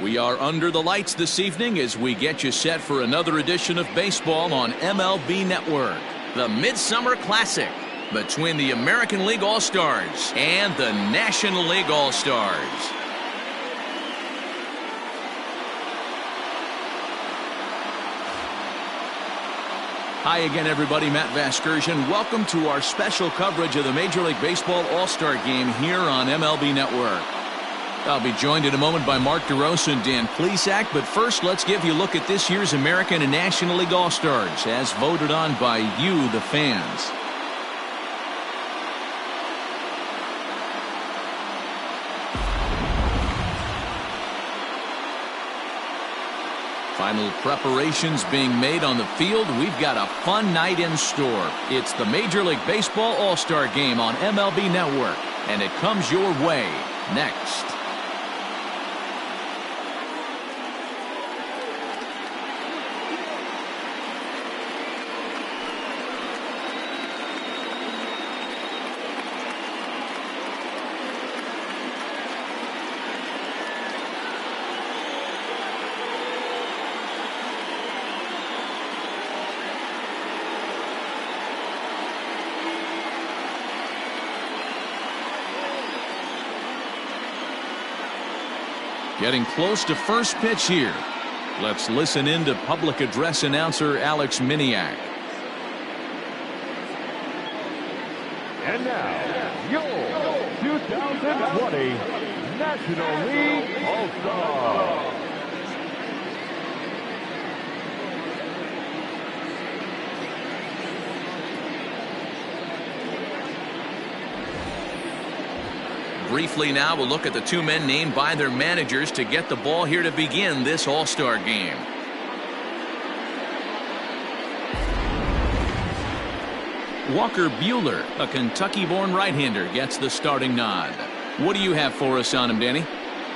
We are under the lights this evening as we get you set for another edition of baseball on MLB Network. The Midsummer Classic between the American League All-Stars and the National League All-Stars. Hi again, everybody. Matt Vasgersian. Welcome to our special coverage of the Major League Baseball All-Star Game here on MLB Network. I'll be joined in a moment by Mark DeRosa and Dan Plesac, but first let's give you a look at this year's American and National League All-Stars as voted on by you, the fans. Final preparations being made on the field. We've got a fun night in store. It's the Major League Baseball All-Star Game on MLB Network, and it comes your way next. Getting close to first pitch here. Let's listen in to public address announcer Alex Miniak. And now, your 2020 National League All-Star. Briefly now, we'll look at the two men named by their managers to get the ball here to begin this All-Star Game. Walker Buehler, a Kentucky-born right-hander, gets the starting nod. What do you have for us on him, Danny?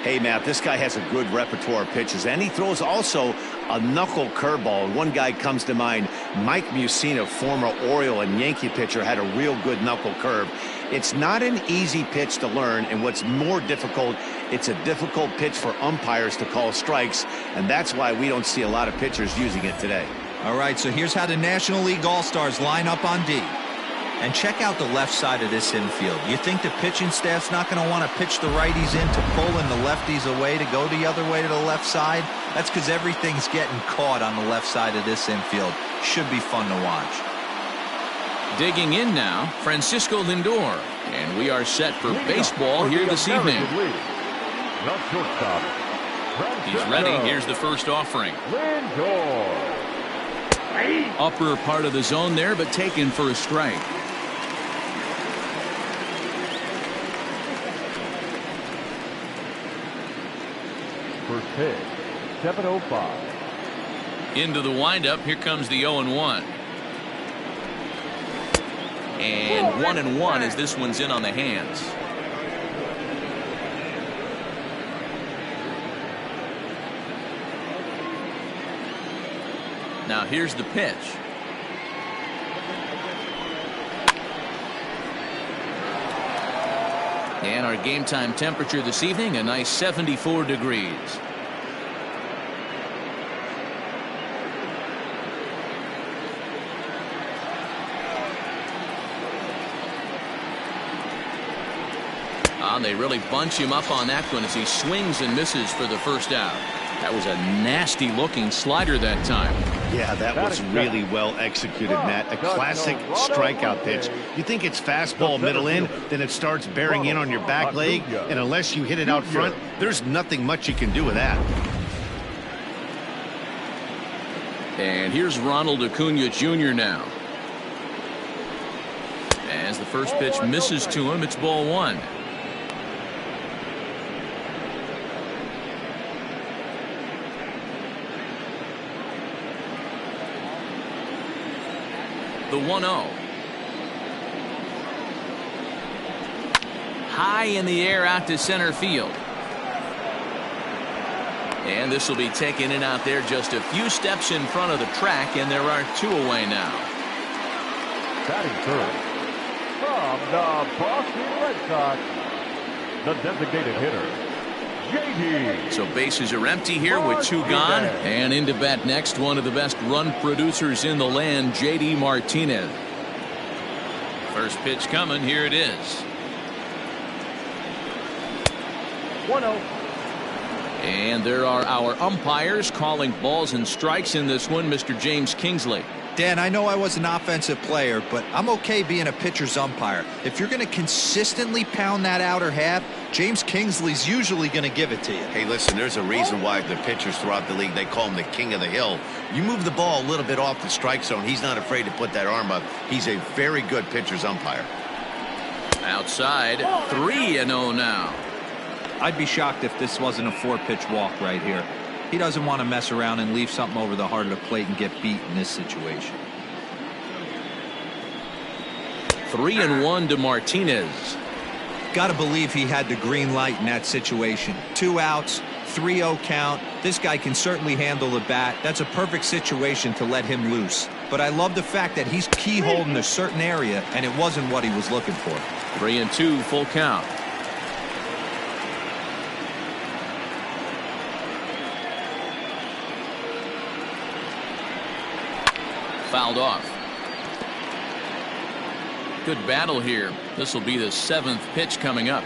Hey, Matt, this guy has a good repertoire of pitches, and he throws also a knuckle curveball. One guy comes to mind, Mike Mussina, former Oriole and Yankee pitcher, had a real good knuckle curve. It's not an easy pitch to learn, and what's more difficult, it's a difficult pitch for umpires to call strikes, and that's why we don't see a lot of pitchers using it today. All right, so here's how the National League All-Stars line up on D. And check out the left side of this infield. You think the pitching staff's not going to want to pitch the righties in to pull and the lefties away to go the other way to the left side? That's because everything's getting caught on the left side of this infield. Should be fun to watch. Digging in now, Francisco Lindor. And we are set for baseball here this evening. He's ready. Here's the first offering. Upper part of the zone there, but taken for a strike. First pitch, 7:05. Into the windup. Here comes the 0-1. And 1-1 as this one's in on the hands. Now here's the pitch. And our game time temperature this evening, a nice 74 degrees. They really bunch him up on that one as he swings and misses for the first out. That was a nasty looking slider that time. Yeah, that was really well executed, Matt. A classic strikeout pitch. You think it's fastball middle in, then it starts bearing in on your back leg, and unless you hit it out front, there's nothing much you can do with that. And here's Ronald Acuna Jr. now. As the first pitch misses to him, it's ball one. The 1-0. High in the air out to center field. And this will be taken in out there just a few steps in front of the track, and there are two away now. Batting third, from the Boston Red Sox, the designated hitter, JD. So bases are empty here with 2 gone. And into bat next, one of the best run producers in the land, JD Martinez. First pitch coming. Here it is. 1-0. And there are our umpires calling balls and strikes in this one, Mr. James Kingsley. Dan, I know I was an offensive player, but I'm okay being a pitcher's umpire. If you're going to consistently pound that outer half, James Kingsley's usually going to give it to you. Hey, listen, there's a reason why the pitchers throughout the league, they call him the king of the hill. You move the ball a little bit off the strike zone, he's not afraid to put that arm up. He's a very good pitcher's umpire. Outside, 3-0 now. I'd be shocked if this wasn't a 4-pitch walk right here. He doesn't want to mess around and leave something over the heart of the plate and get beat in this situation. 3-1 to Martinez. Got to believe he had the green light in that situation. 2 outs, 3-0 count. This guy can certainly handle the bat. That's a perfect situation to let him loose. But I love the fact that he's keyholding a certain area, and it wasn't what he was looking for. 3-2, full count. Fouled off. Good battle here. This will be the 7th pitch coming up.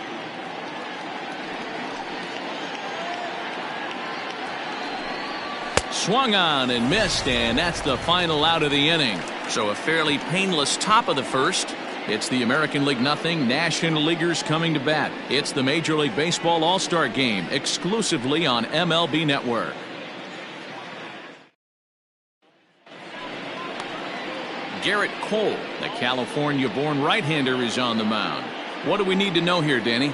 Swung on and missed, and that's the final out of the inning. So a fairly painless top of the first. It's the American League nothing, National Leaguers coming to bat. It's the Major League Baseball All-Star Game, exclusively on MLB Network. Garrett Cole, the California-born right-hander, is on the mound. What do we need to know here, Danny?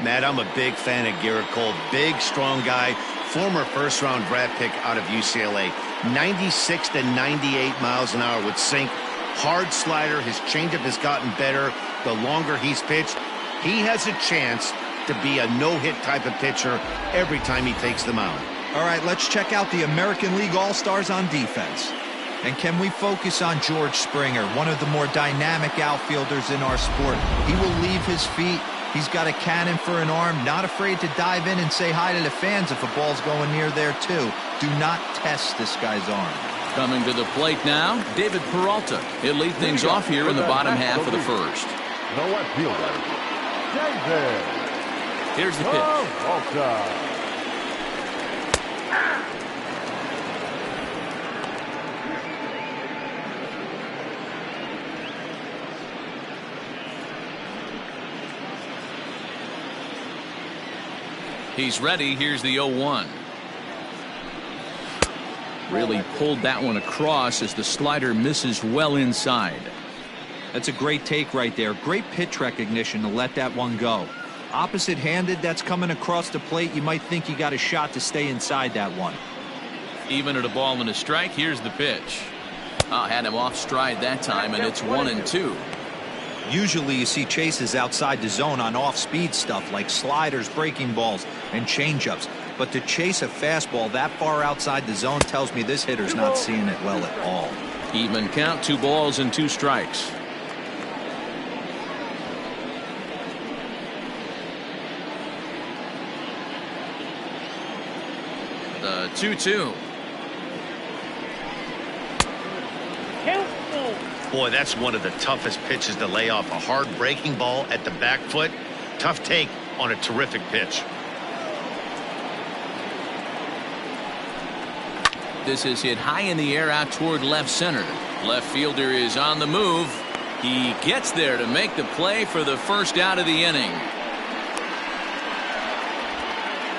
Matt, I'm a big fan of Garrett Cole. Big, strong guy. Former first-round draft pick out of UCLA. 96 to 98 miles an hour with sink. Hard slider. His changeup has gotten better the longer he's pitched. He has a chance to be a no-hit type of pitcher every time he takes the mound. All right, let's check out the American League All-Stars on defense. And can we focus on George Springer, one of the more dynamic outfielders in our sport? He will leave his feet. He's got a cannon for an arm, not afraid to dive in and say hi to the fans if a ball's going near there, too. Do not test this guy's arm. Coming to the plate now, David Peralta. He'll lead things off here in the bottom half of the first. The left fielder, David. Here's the pitch. Peralta. He's ready. Here's the 0-1. Really pulled that one across as the slider misses well inside. That's a great take right there. Great pitch recognition to let that one go. Opposite-handed, that's coming across the plate. You might think you got a shot to stay inside that one. Even at a ball and a strike, here's the pitch. Had him off stride that time, and it's 1-2. Usually you see chases outside the zone on off-speed stuff like sliders, breaking balls, and changeups. But to chase a fastball that far outside the zone tells me this hitter's not seeing it well at all. Even count, 2 balls and 2 strikes. The 2-2. Boy, that's one of the toughest pitches to lay off. A hard breaking ball at the back foot. Tough take on a terrific pitch. This is hit high in the air out toward left center. Left fielder is on the move. He gets there to make the play for the first out of the inning.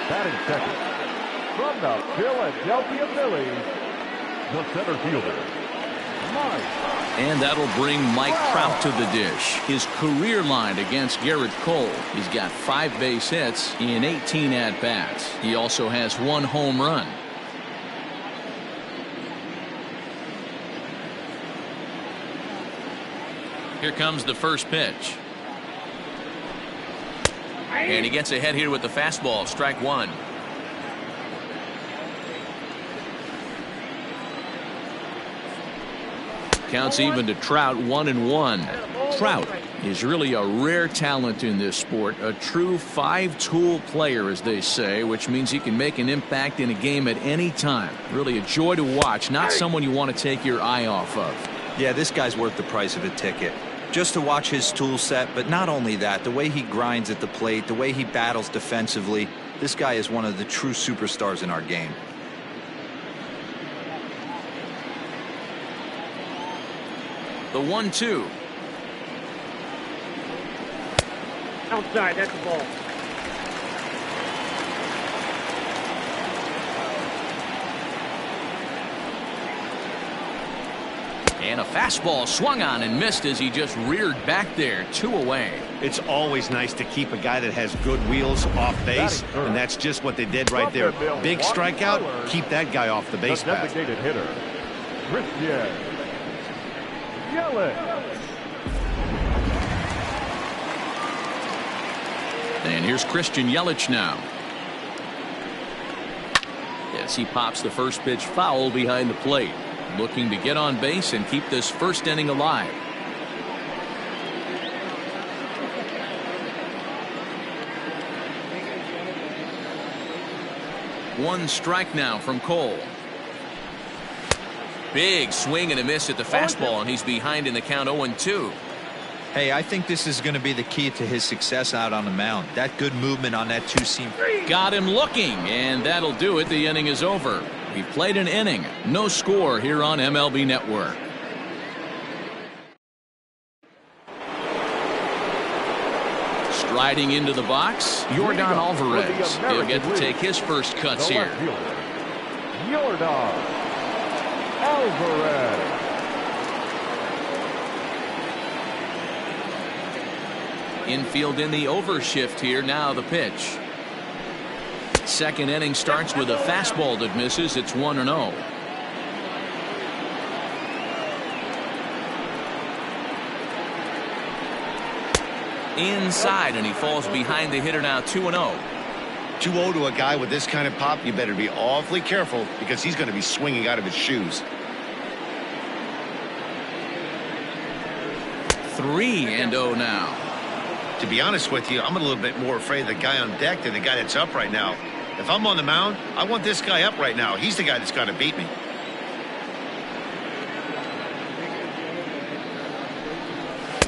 Batting second, from the Philadelphia Phillies, the center fielder, Mike. And that'll bring Mike Trout to the dish. His career line against Garrett Cole. He's got 5 base hits in 18 at-bats. He also has 1 home run. Here comes the first pitch. And he gets ahead here with the fastball. Strike 1. Counts even to Trout, 1-1. Trout He's really a rare talent in this sport, a true five-tool player, as they say, which means he can make an impact in a game at any time. Really a joy to watch, not someone you want to take your eye off of. Yeah, this guy's worth the price of a ticket. Just to watch his tool set, but not only that, the way he grinds at the plate, the way he battles defensively, this guy is one of the true superstars in our game. The 1-2. Outside, that's the ball. And a fastball swung on and missed as he just reared back there. 2 away. It's always nice to keep a guy that has good wheels off base, and that's just what they did right there. Big strikeout, keep that guy off the base path. Designated hitter, Christian Yelich. And here's Christian Yelich now. Yes, he pops the first pitch foul behind the plate. Looking to get on base and keep this first inning alive. One strike now from Cole. Big swing and a miss at the fastball, and he's behind in the count 0-2. Hey, I think this is going to be the key to his success out on the mound. That good movement on that two-seam. Got him looking, and that'll do it. The inning is over. He played an inning. No score here on MLB Network. Striding into the box, Yordan Alvarez. He'll get to take his first cuts here. Yordan Alvarez. Infield in the overshift here. Now the pitch. Second inning starts with a fastball that misses. It's 1-0. Inside, and he falls behind the hitter now. 2-0. 2-0 to a guy with this kind of pop, you better be awfully careful because he's going to be swinging out of his shoes. 3-0 now. To be honest with you, I'm a little bit more afraid of the guy on deck than the guy that's up right now. If I'm on the mound, I want this guy up right now. He's the guy that's got to beat me.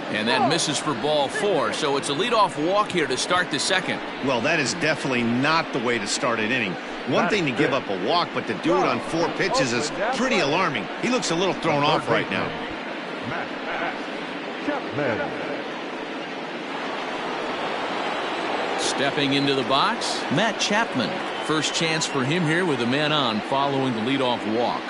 And that misses for ball 4, so it's a leadoff walk here to start the second. Well, that is definitely not the way to start an inning. One thing to give up a walk, but to do it on 4 pitches is pretty alarming. He looks a little thrown off right now. Matt Chapman. Stepping into the box, Matt Chapman. First chance for him here with a man on following the leadoff walk.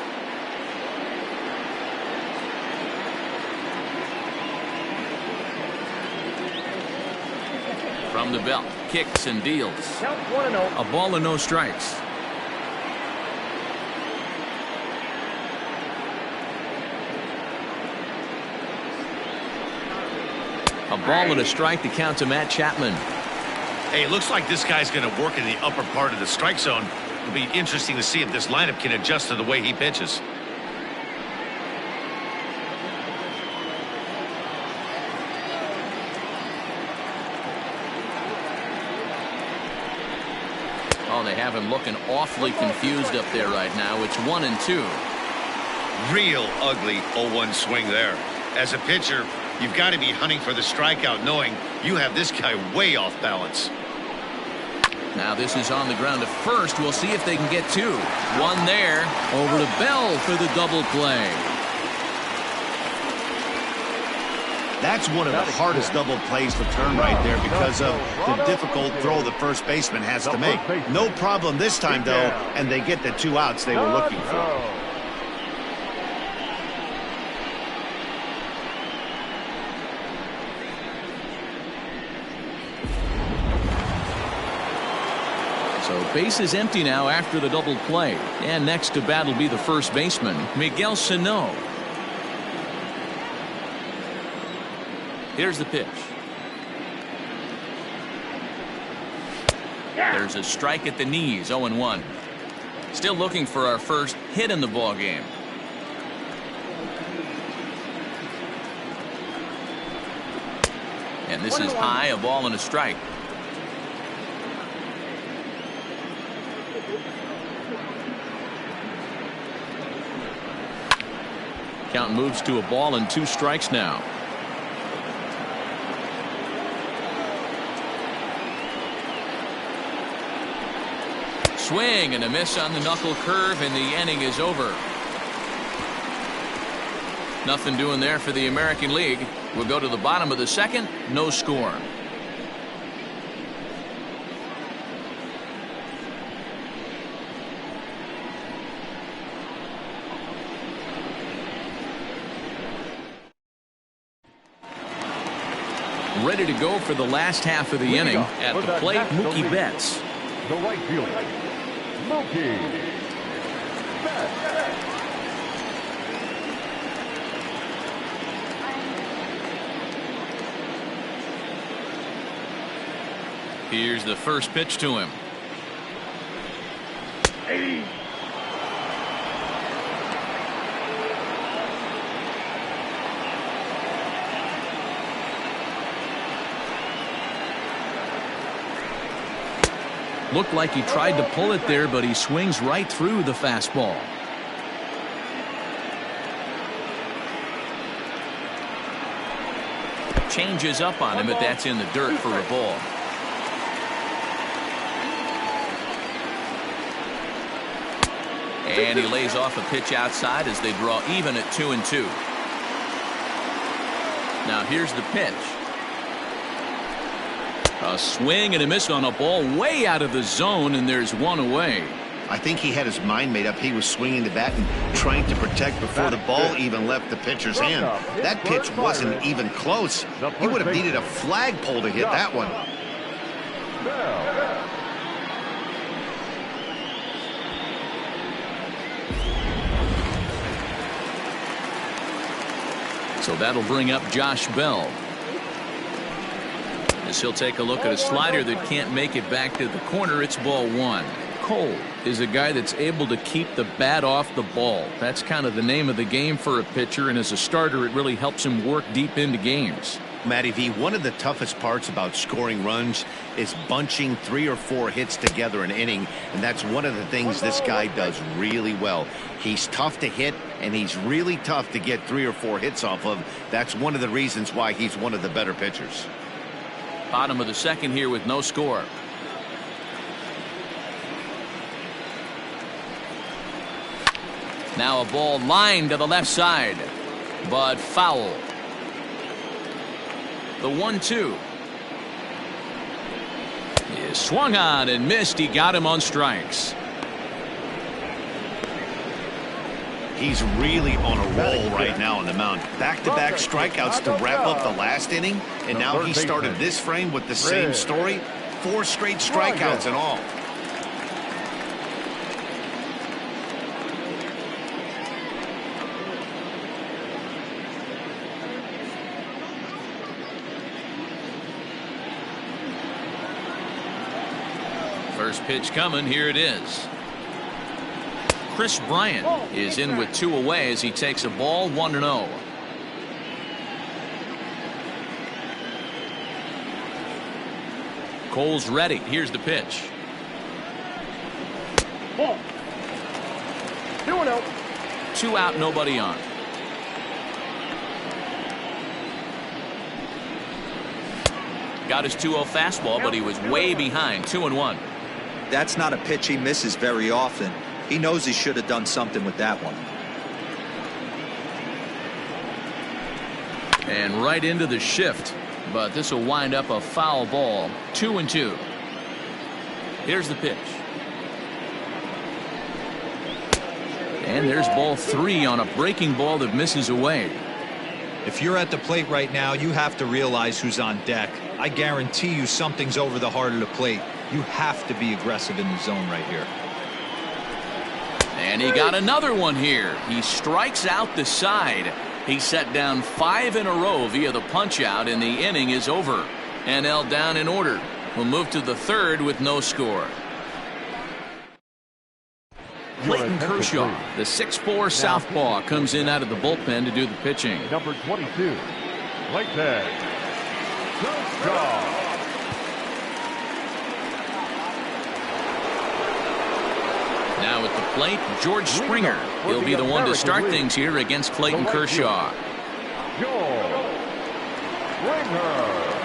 From the belt, kicks and deals. Count 1-0. A ball and no strikes. A ball and a strike to count to Matt Chapman. Hey, it looks like this guy's going to work in the upper part of the strike zone. It'll be interesting to see if this lineup can adjust to the way he pitches. Oh, they have him looking awfully confused up there right now. It's 1-2. Real ugly 0-1 swing there. As a pitcher, you've got to be hunting for the strikeout, knowing you have this guy way off balance. Now this is on the ground to first. We'll see if they can get 2. One there. Over to Bell for the double play. That's one of the hardest double plays to turn right there because of the difficult throw the first baseman has to make. No problem this time, though, and they get the 2 outs they were looking for. So base is empty now after the double play. And next to bat will be the first baseman, Miguel Sano. Here's the pitch. There's a strike at the knees, 0-1. Still looking for our first hit in the ball game. And this is high, a ball and a strike. Count moves to a ball and 2 strikes now. Swing and a miss on the knuckle curve, and the inning is over. Nothing doing there for the American League. We'll go to the bottom of the second. No score. Ready to go for the last half of the inning. At the plate, Mookie Betts. The right fielder, Mookie Betts. Here's the first pitch to him. Looked like he tried to pull it there, but he swings right through the fastball. Changes up on him, but that's in the dirt for a ball. And he lays off a pitch outside as they draw even at 2-2. Now here's the pitch. A swing and a miss on a ball way out of the zone, and there's one away. I think he had his mind made up. He was swinging the bat and trying to protect before the ball even left the pitcher's hand. That pitch wasn't even close. He would have needed a flagpole to hit that one. So that'll bring up Josh Bell. As he'll take a look at a slider that can't make it back to the corner. It's ball 1. Cole is a guy that's able to keep the bat off the ball. That's kind of the name of the game for a pitcher, and as a starter it really helps him work deep into games. Matty V, one of the toughest parts about scoring runs is bunching 3 or 4 hits together an inning, and that's one of the things this guy does really well. He's tough to hit, and he's really tough to get 3 or 4 hits off of. That's one of the reasons why he's one of the better pitchers. Bottom of the second here with no score. Now a ball lined to the left side, but foul. The 1-2 is swung on and missed. He got him on strikes. He's really on a roll right now on the mound. Back-to-back strikeouts to wrap up the last inning, and now he started this frame with the same story. 4 straight strikeouts and all. First pitch coming. Here it is. Chris Bryant is in with 2 away as he takes a ball 1-0. Cole's ready. Here's the pitch. Ball. 2-0. 2 out, nobody on. Got his 2-0 fastball, but he was way behind. 2-1. That's not a pitch he misses very often. He knows he should have done something with that one. And right into the shift, but this will wind up a foul ball. 2-2. Here's the pitch. And there's ball 3 on a breaking ball that misses away. If you're at the plate right now, you have to realize who's on deck. I guarantee you something's over the heart of the plate. You have to be aggressive in the zone right here. And he got another one here. He strikes out the side. He set down 5 in a row via the punch out, and the inning is over. NL down in order. We'll move to the third with no score. Clayton Kershaw, the 6'4" southpaw, comes in out of the bullpen to do the pitching. Number 22, Clayton Kershaw. Now at the plate, George Springer. He'll be the one to start things here against Clayton Kershaw. George Springer.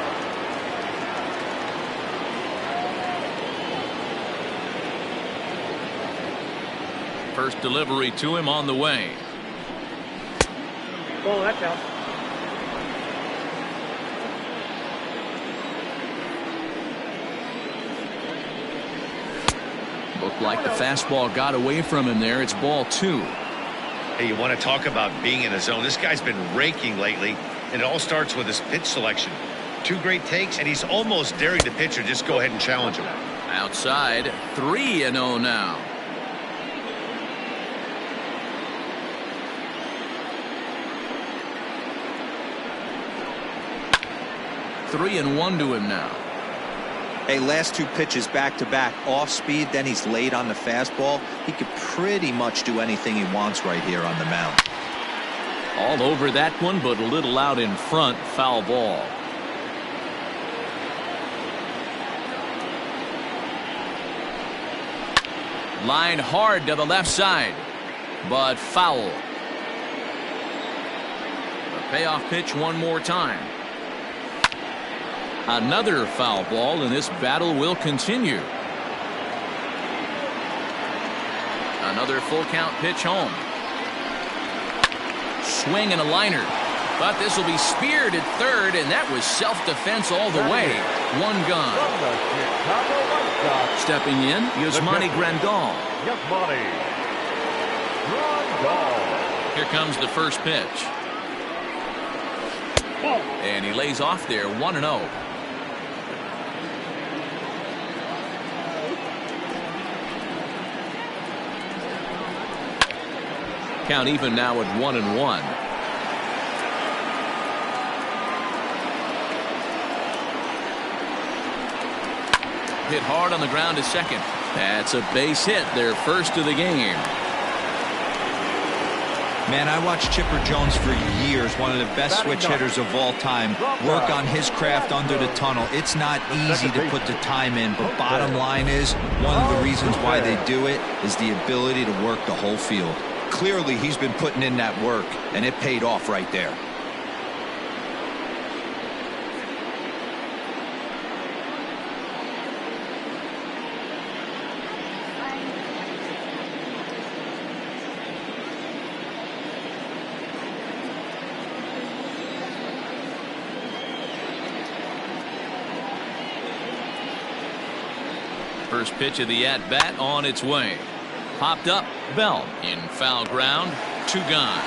First delivery to him on the way. Oh, that's out. Looked like the fastball got away from him there. It's ball 2. Hey, you want to talk about being in a zone? This guy's been raking lately, and it all starts with his pitch selection. 2 great takes, and he's almost daring the pitcher just go ahead and challenge him. Outside, 3-0 now. Three and 1 to him now. Hey, last 2 pitches back to back, off speed, then he's late on the fastball. He could pretty much do anything he wants right here on the mound. All over that one, but a little out in front. Foul ball. Line hard to the left side, but foul. The payoff pitch one more time. Another foul ball, and this battle will continue. Another full count pitch home. Swing and a liner, but this will be speared at third, and that was self-defense all the way. 1 gone. From the Chicago White Sox, Stepping in, Yasmani Grandal. Yasmani Grandal. Here comes the first pitch. And he lays off there, 1-0. Count even now at 1-1. Hit hard on the ground to second. That's a base hit, their first of the game. Man, I watched Chipper Jones for years, one of the best switch hitters of all time, work on his craft under the tunnel. It's not easy to put the time in, but bottom line is, one of the reasons why they do it is the ability to work the whole field. Clearly, he's been putting in that work, and it paid off right there. First pitch of the at-bat on its way. Popped up, Bell in foul ground, 2 gone.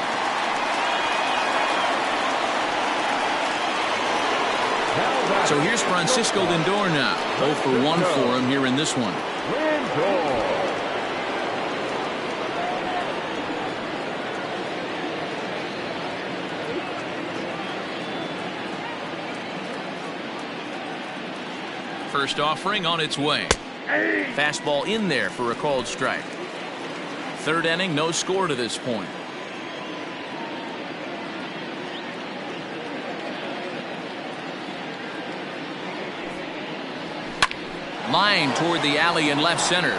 So here's Francisco Lindor now. 0 for 1 for him here in this one. Lindor. First offering on its way. Fastball in there for a called strike. 3rd inning, no score to this point. Line toward the alley in left center.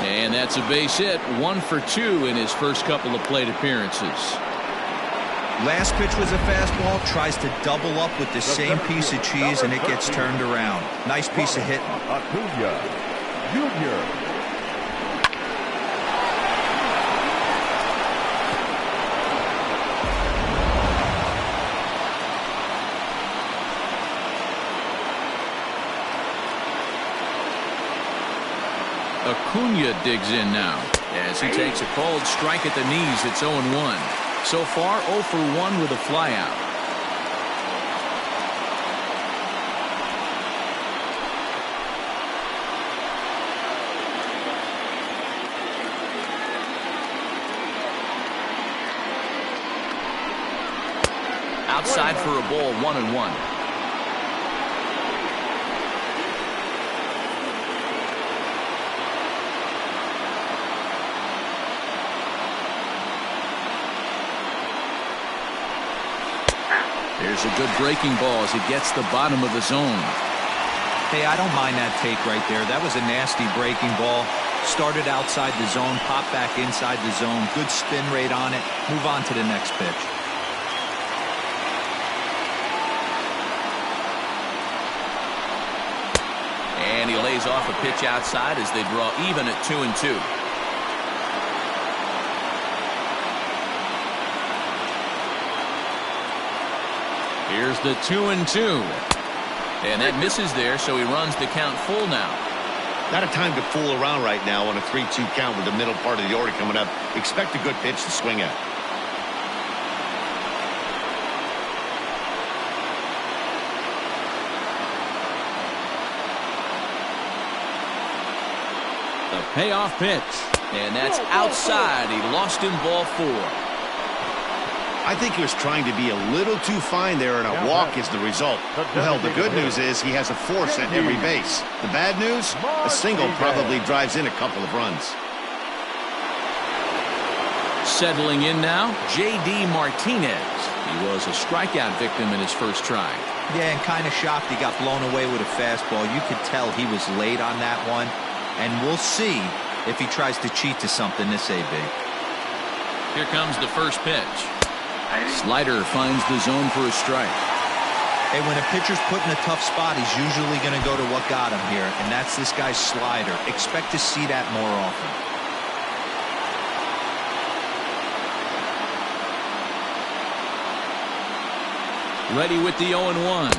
And that's a base hit. 1 for 2 in his first couple of plate appearances. Last pitch was a fastball, tries to double up with the same piece of cheese, and it gets turned around. Nice piece of hitting. Acuna Jr. Acuna digs in now as he takes a called strike at the knees. It's 0-1. So far 0 for 1 with a flyout. Outside for a ball, 1-1. Here's a good breaking ball as he gets the bottom of the zone. Hey, I don't mind that take right there. That was a nasty breaking ball. Started outside the zone, popped back inside the zone. Good spin rate on it. Move on to the next pitch. And he lays off a pitch outside as they draw even at 2-2. Here's the 2-2. And that misses there, so he runs the count full now. Not a time to fool around right now on a 3-2 count with the middle part of the order coming up. Expect a good pitch to swing at. The payoff pitch. And that's outside. He lost in ball 4. I think he was trying to be a little too fine there, and a walk is the result. Well, the good news is he has a force at every base. The bad news? A single probably drives in a couple of runs. Settling in now, J.D. Martinez. He was a strikeout victim in his first try. Yeah, and kind of shocked he got blown away with a fastball. You could tell he was late on that one. And we'll see if he tries to cheat to something this AB. Here comes the first pitch. Slider finds the zone for a strike. Hey, when a pitcher's put in a tough spot, he's usually going to go to what got him here, and that's this guy's slider. Expect to see that more often. Ready with the 0-1. 1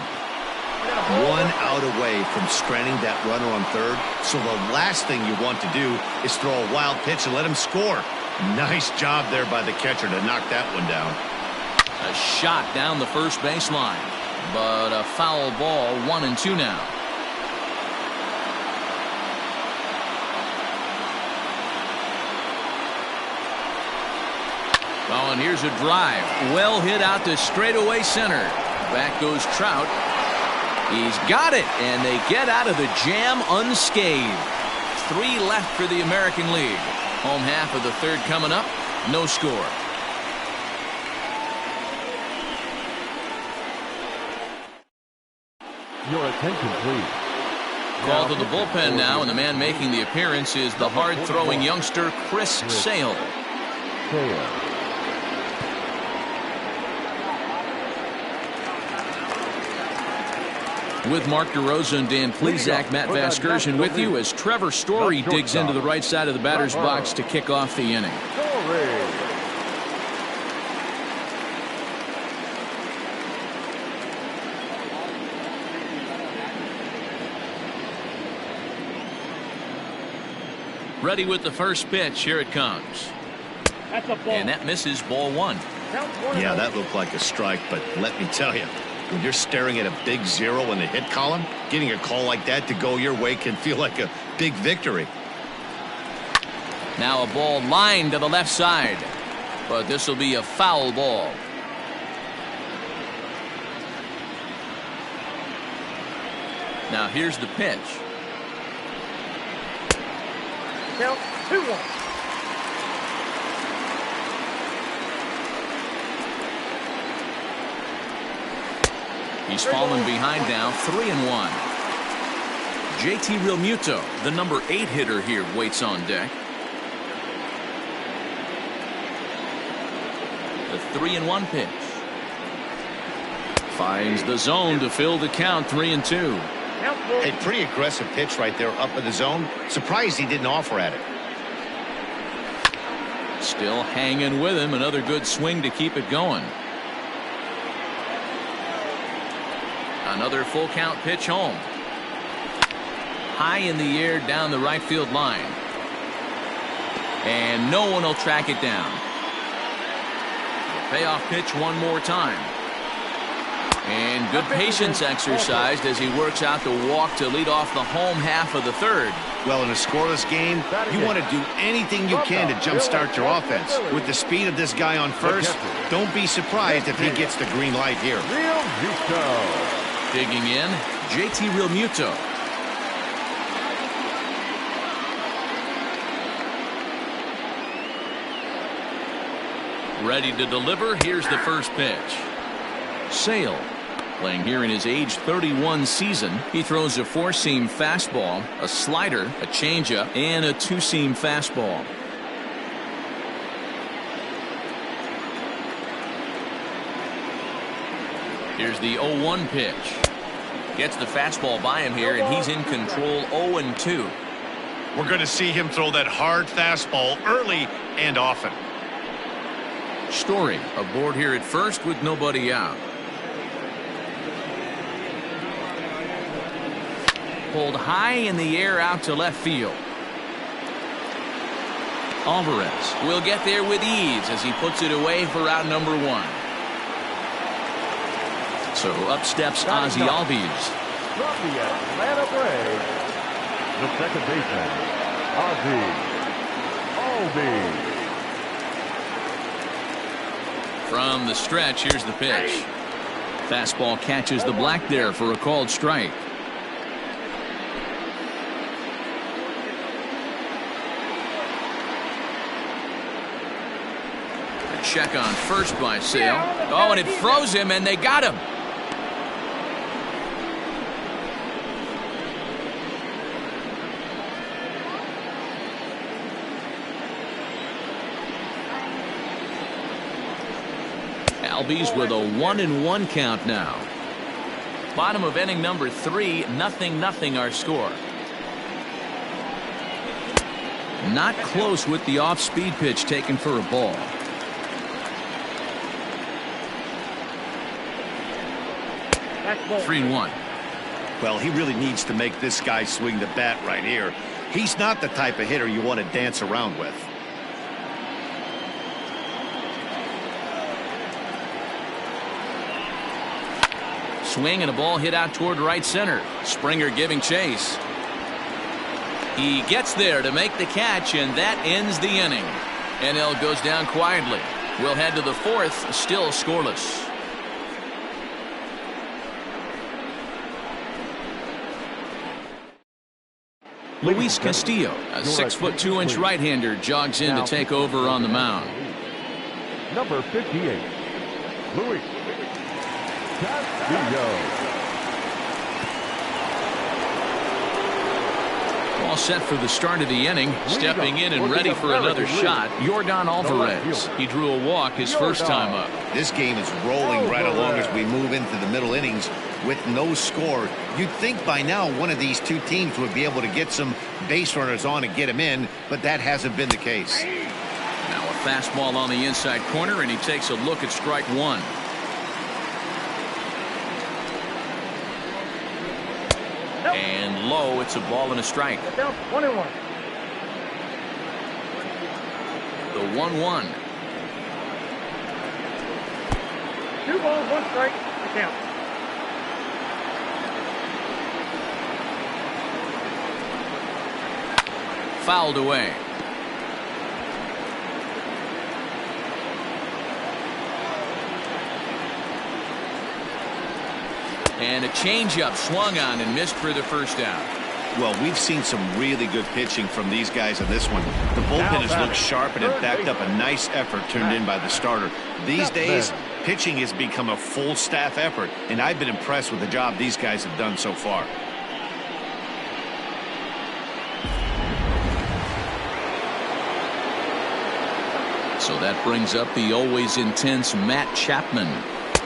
out away from stranding that runner on third, so the last thing you want to do is throw a wild pitch and let him score. Nice job there by the catcher to knock that one down. A shot down the first baseline, but a foul ball. 1-2 now. Oh, and here's a drive. Well hit out to straightaway center. Back goes Trout. He's got it, and they get out of the jam unscathed. 3 left for the American League. Home half of the third coming up. No score. Your attention, please. Called to the bullpen now, and the man making the appearance is the hard-throwing youngster Chris Sale. With Mark DeRosa and Dan Plesac, Matt Vasgersian with you as Trevor Story digs into the right side of the batter's box to kick off the inning. Ready with the first pitch. Here it comes. That's a ball. And that misses, ball 1. Yeah, that looked like a strike, but let me tell you, when you're staring at a big 0 in the hit column, getting a call like that to go your way can feel like a big victory. Now a ball lined to the left side, but this will be a foul ball. Now here's the pitch. Count 2-1. He's fallen behind now, 3-1. JT Realmuto, the number 8 hitter here, waits on deck. The 3-1 pitch. Finds the zone to fill the count, 3-2. A pretty aggressive pitch right there up in the zone. Surprised he didn't offer at it. Still hanging with him. Another good swing to keep it going. Another full count pitch home. High in the air down the right field line. And no one will track it down. The payoff pitch one more time. And good patience exercised as he works out the walk to lead off the home half of the third. Well, in a scoreless game, you want to do anything you can to jumpstart your offense. With the speed of this guy on first, don't be surprised if he gets the green light here. Digging in, JT Realmuto. Ready to deliver. Here's the first pitch. Sale. Playing here in his age 31 season, he throws a four-seam fastball, a slider, a changeup, and a two-seam fastball. Here's the 0-1 pitch. Gets the fastball by him here, and he's in control 0-2. We're going to see him throw that hard fastball early and often. Story aboard here at first with nobody out. Pulled high in the air out to left field. Alvarez will get there with ease as he puts it away for out number 1. So up steps Ozzie Albies. From the Atlanta Braves, the second baseman, Ozzie Albies. From the stretch, here's the pitch. Fastball catches the black there for a called strike. A check on first by Sale. Oh, and it froze him, and they got him. Albies with a 1-1 count now. Bottom of inning number 3, 0-0 our score. Not close with the off-speed pitch taken for a ball. That's ball. 3-1. Well, he really needs to make this guy swing the bat right here. He's not the type of hitter you want to dance around with. Swing and a ball hit out toward right center. Springer giving chase. He gets there to make the catch, and that ends the inning. NL goes down quietly. We'll head to the 4th, still scoreless. Luis Castillo, a 6'2" right-hander, jogs in to take over on the mound. Number 58, Luis Castillo. All set for the start of the inning. Stepping in and ready for another shot, Yordan Alvarez. He drew a walk his first time up. This game is rolling right along as we move into the middle innings with no score. You'd think by now one of these two teams would be able to get some base runners on and get him in, but that hasn't been the case. Now a fastball on the inside corner, and he takes a look at strike 1. And low, it's a ball and a strike. Down 1-1. The 1-1. 2 balls, 1 strike. The count. Fouled away. And a changeup swung on and missed for the first out. Well, we've seen some really good pitching from these guys in this one. The bullpen has looked sharp and it backed up a nice effort turned in by the starter. These days, pitching has become a full staff effort, and I've been impressed with the job these guys have done so far. So that brings up the always intense Matt Chapman,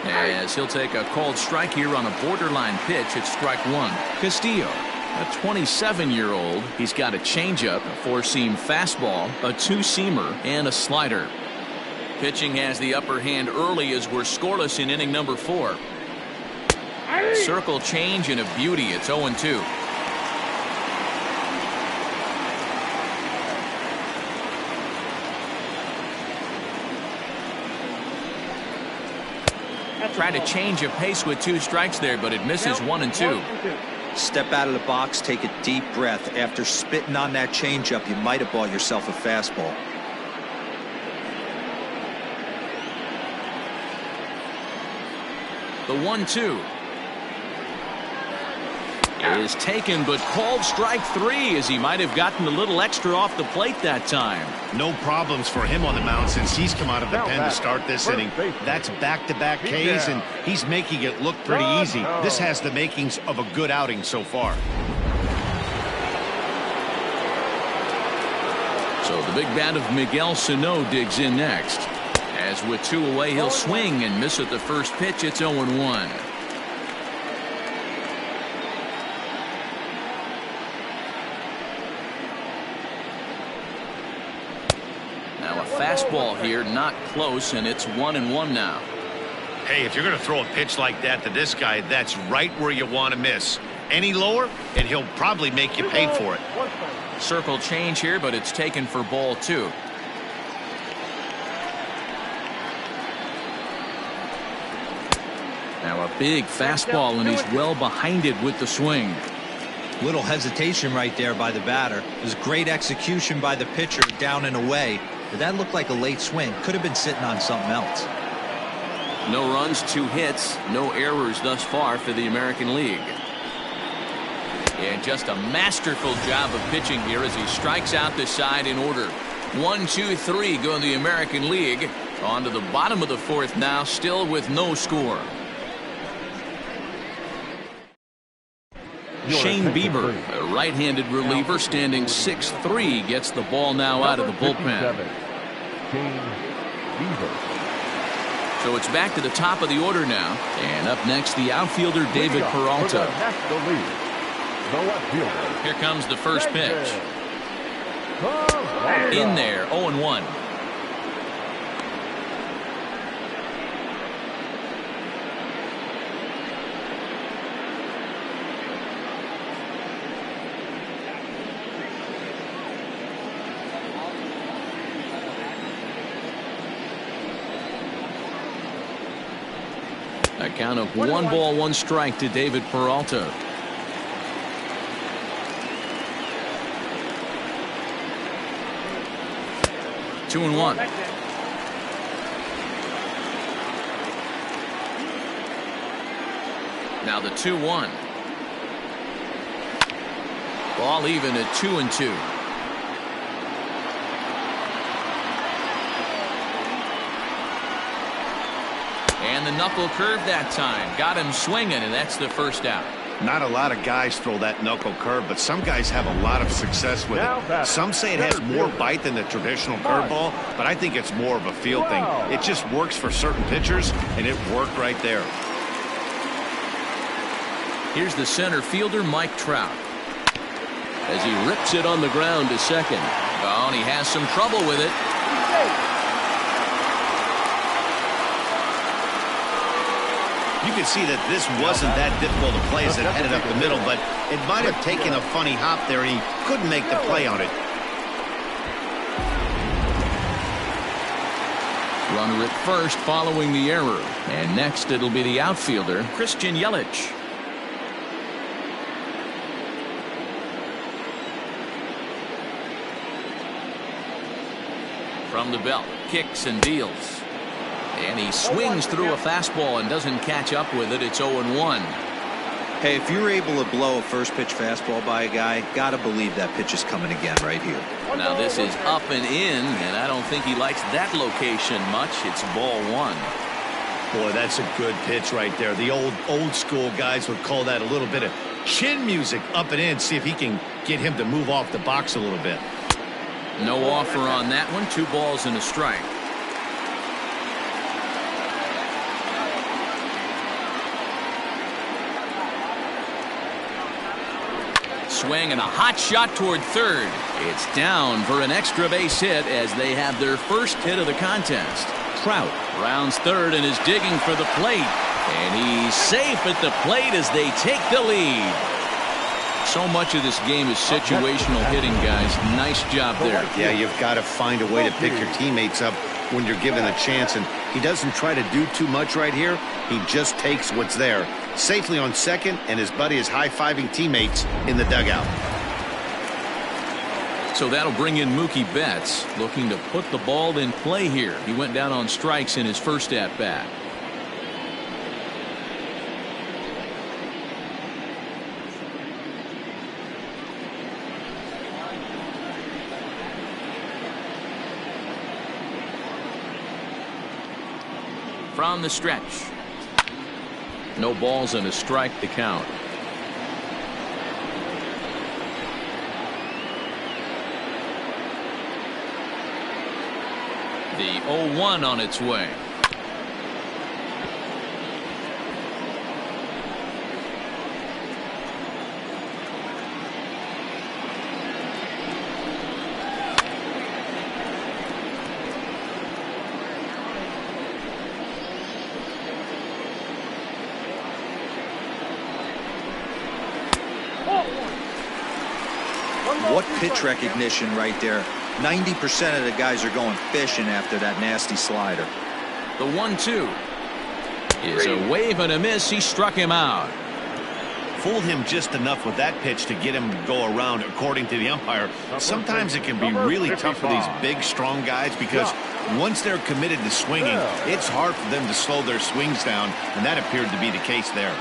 as he'll take a called strike here on a borderline pitch at strike 1. Castillo, a 27-year-old. He's got a changeup, a four-seam fastball, a two-seamer, and a slider. Pitching has the upper hand early as we're scoreless in inning number 4. Circle change and a beauty. It's 0-2. Tried to change a pace with 2 strikes there, but it misses 1 and 2. Step out of the box, take a deep breath. After spitting on that changeup, you might have bought yourself a fastball. The 1-2. is taken, but called strike 3, as he might have gotten a little extra off the plate that time. No problems for him on the mound since he's come out of the pen to start this inning. That's back-to-back Ks, and he's making it look pretty easy. This has the makings of a good outing so far. So the big bat of Miguel Sano digs in next. As with 2 away, he'll swing and miss at the first pitch. It's 0-1. Fastball here, not close, and it's 1-1 now. Hey, if you're going to throw a pitch like that to this guy, that's right where you want to miss. Any lower, and he'll probably make you pay for it. Circle change here, but it's taken for ball 2. Now a big fastball, and he's well behind it with the swing. Little hesitation right there by the batter. It was great execution by the pitcher down and away. But that looked like a late swing. Could have been sitting on something else. No runs, 2 hits, no errors thus far for the American League. And just a masterful job of pitching here as he strikes out the side in order. 1, 2, 3 go in the American League. On to the bottom of the 4th now, still with no score. Shane Bieber, a right-handed reliever, standing 6'3", gets the ball now out of the bullpen. So it's back to the top of the order now. And up next, the outfielder, David Peralta. Here comes the first pitch. In there, 0-1. A count of 1 ball, 1 strike to David Peralta. Two and 1. Now the 2-1. Ball even at 2-2. And the knuckle curve that time. Got him swinging, and that's the first out. Not a lot of guys throw that knuckle curve, but some guys have a lot of success with it. Some say it has more bite than the traditional curveball, but I think it's more of a feel thing. It just works for certain pitchers, and it worked right there. Here's the center fielder, Mike Trout, as he rips it on the ground to second. Oh, and he has some trouble with it. You can see that this wasn't that difficult to play as it headed up the middle, but it might have taken a funny hop there, and he couldn't make the play on it. Runner at first following the error. And next it'll be the outfielder, Christian Yelich. From the belt, kicks and deals. And he swings through a fastball and doesn't catch up with it. It's 0-1. Hey, if you're able to blow a first pitch fastball by a guy, gotta believe that pitch is coming again right here. Now this is up and in, and I don't think he likes that location much. It's ball 1. Boy, that's a good pitch right there. The old school guys would call that a little bit of chin music, up and in. See if he can get him to move off the box a little bit. No offer on that one. 2 balls and a strike. Swing and a hot shot toward third. It's down for an extra base hit as they have their first hit of the contest. Trout rounds third and is digging for the plate. And he's safe at the plate as they take the lead. So much of this game is situational hitting, guys. Nice job there. Yeah, you've got to find a way to pick your teammates up when you're given a chance, and he doesn't try to do too much right here. He just takes what's there. Safely on second, and his buddy is high-fiving teammates in the dugout. So that'll bring in Mookie Betts, looking to put the ball in play here. He went down on strikes in his first at-bat. From the stretch. No balls and a strike to count. The 0-1 on its way. What pitch recognition right there. 90% of the guys are going fishing after that nasty slider. The 1-2 is a wave and a miss. He struck him out. Fooled him just enough with that pitch to get him to go around, according to the umpire. Sometimes it can be really tough for these big, strong guys because once they're committed to swinging, it's hard for them to slow their swings down, and that appeared to be the case there.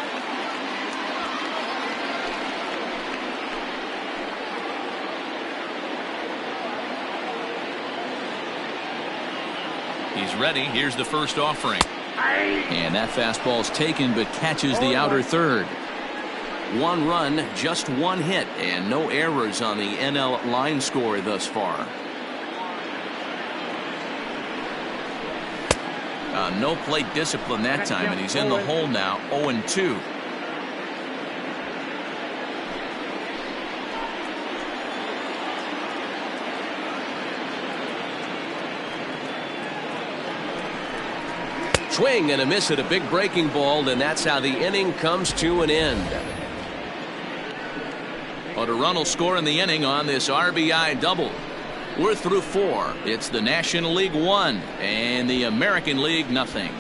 He's ready. Here's the first offering. And that fastball's taken but catches the outer third. 1 run, just 1 hit, and no errors on the NL line score thus far. No plate discipline that time, and he's in the hole now. 0-2. Swing and a miss at a big breaking ball, and that's how the inning comes to an end. But a run will score in the inning on this RBI double. We're through 4. It's the National League 1 and the American League nothing.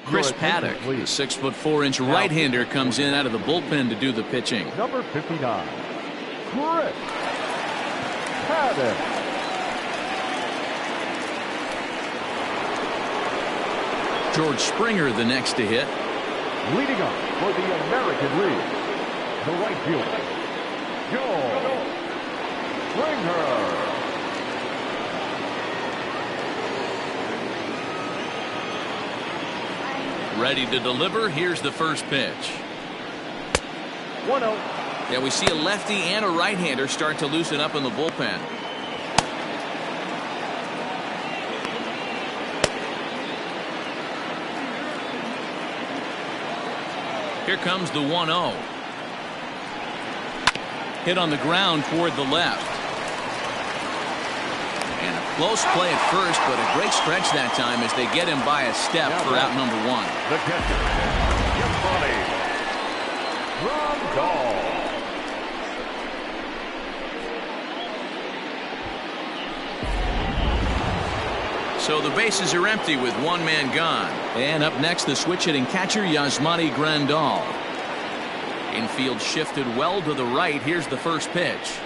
Chris Paddock, the 6'4" right-hander, comes in out of the bullpen to do the pitching. Number 59, Chris Paddock. George Springer the next to hit. Leading up for the American League, the right fielder, George Springer. Ready to deliver. Here's the first pitch. 1-0. Yeah, we see a lefty and a right-hander start to loosen up in the bullpen. Here comes the 1-0. Hit on the ground toward the left. And a close play at first, but a great stretch that time as they get him by a step for out number 1. The catcher, Yasmani Grandal. So the bases are empty with 1 man gone. And up next, the switch-hitting catcher, Yasmani Grandal. Infield shifted well to the right. Here's the first pitch.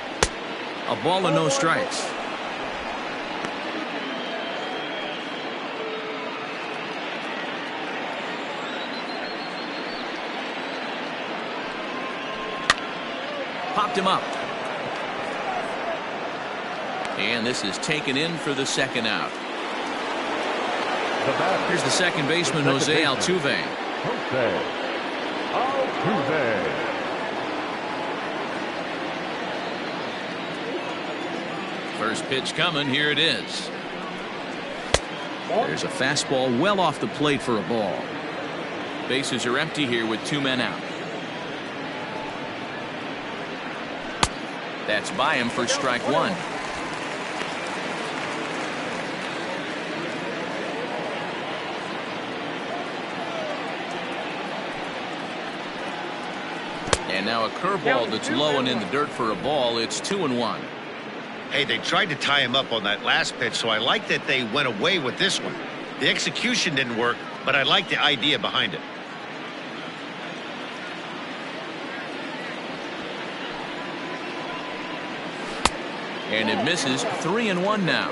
A ball and no strikes. Popped him up. And this is taken in for the second out. Here's the second baseman, Jose Altuve. Jose Altuve. First pitch coming. Here it is. There's a fastball well off the plate for a ball. Bases are empty here with 2 men out. That's by him for strike 1. And now a curveball that's low and in the dirt for a ball. It's 2-1. Hey, they tried to tie him up on that last pitch, so I like that they went away with this one. The execution didn't work, but I like the idea behind it. And it misses. 3-1 now.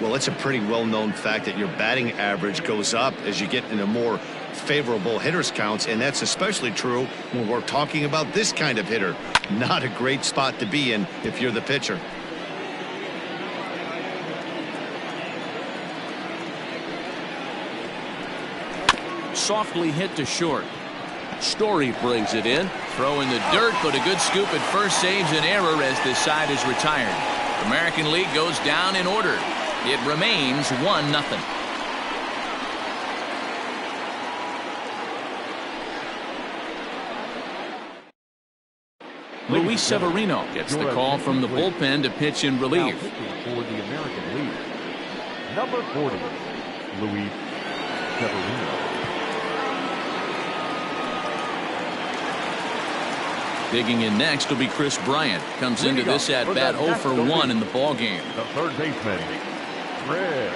Well, it's a pretty well-known fact that your batting average goes up as you get into more favorable hitters counts, and that's especially true when we're talking about this kind of hitter. Not a great spot to be in if you're the pitcher. softly hit to short. Story brings it in. Throw in the dirt, but a good scoop at first saves an error as this side is retired. American League goes down in order. It remains 1-0. Luis Severino gets the call from the bullpen to pitch in relief. For the American League, number 40, Luis Severino. Digging in next will be Chris Bryant. Comes into this at bat 0 for 1 in the ball game. The third baseman, Chris